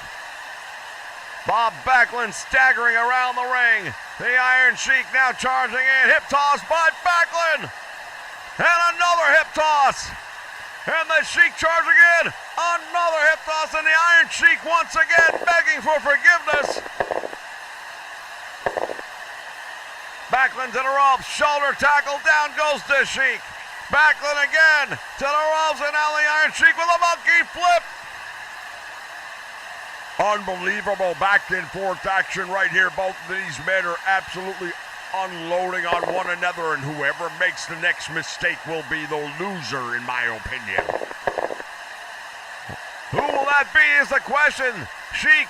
Bob Backlund staggering around the ring. The Iron Sheik now charging in. Hip toss by Backlund. And another hip toss. And the Sheik charging in. Another hip toss. And the Iron Sheik once again begging for forgiveness. Backlund to the ropes. Shoulder tackle. Down goes the Sheik. Backlund again to the ropes. And now the Iron Sheik with a monkey flip. Unbelievable back and forth action right here. Both of these men are absolutely unloading on one another, and whoever makes the next mistake will be the loser, in my opinion. Who will that be is the question. Sheik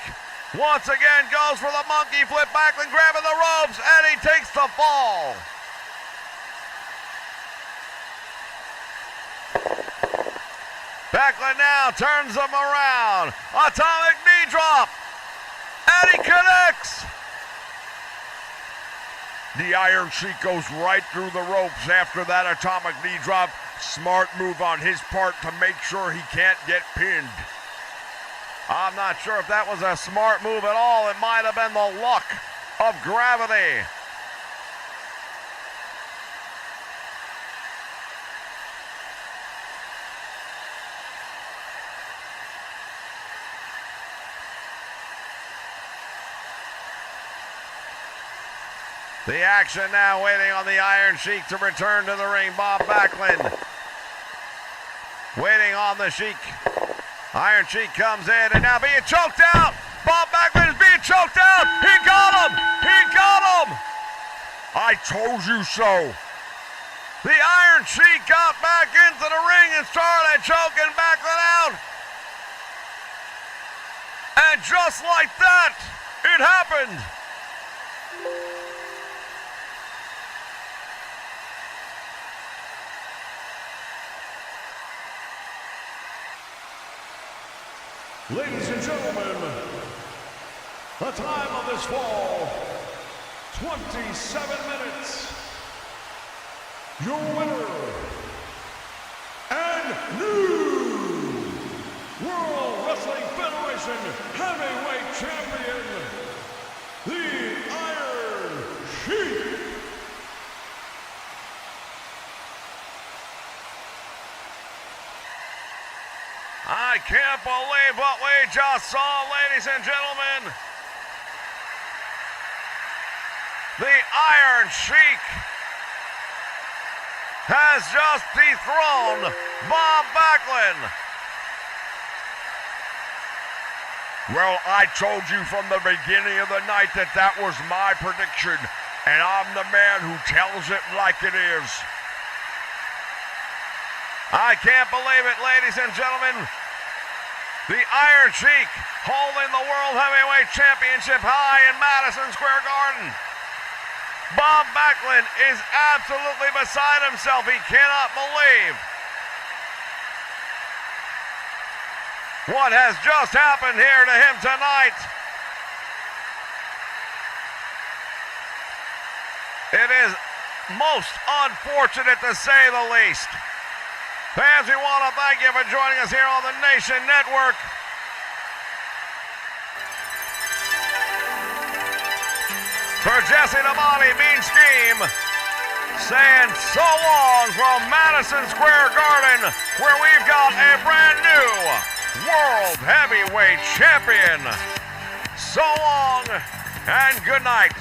once again goes for the monkey flip. Backlund grabbing the ropes, and he takes the fall. Backlund now turns him around. Atomic knee drop. And he connects. The Iron Sheik goes right through the ropes after that atomic knee drop. Smart move on his part to make sure he can't get pinned. I'm not sure if that was a smart move at all. It might have been the luck of gravity. The action now waiting on the Iron Sheik to return to the ring. Bob Backlund waiting on the Sheik. Iron Sheik comes in and now being choked out. Bob Backlund is being choked out. He got him. He got him. I told you so. The Iron Sheik got back into the ring and started choking Backlund out. And just like that, it happened. Ladies and gentlemen, the time of this fall, 27 minutes. Your winner and new World Wrestling Federation Heavyweight Champion, the Iron Sheik. I can't believe what we just saw, ladies and gentlemen. The Iron Sheik has just dethroned Bob Backlund. Well, I told you from the beginning of the night that that was my prediction, and I'm the man who tells it like it is. I can't believe it, ladies and gentlemen. The Iron Sheik holding the World Heavyweight Championship high in Madison Square Garden. Bob Backlund is absolutely beside himself. He cannot believe what has just happened here to him tonight. It is most unfortunate to say the least. Fans, we want to thank you for joining us here on the Nation Network. For Jesse the Body Mean Scheme, saying so long from Madison Square Garden, where we've got a brand new World Heavyweight Champion. So long and good night.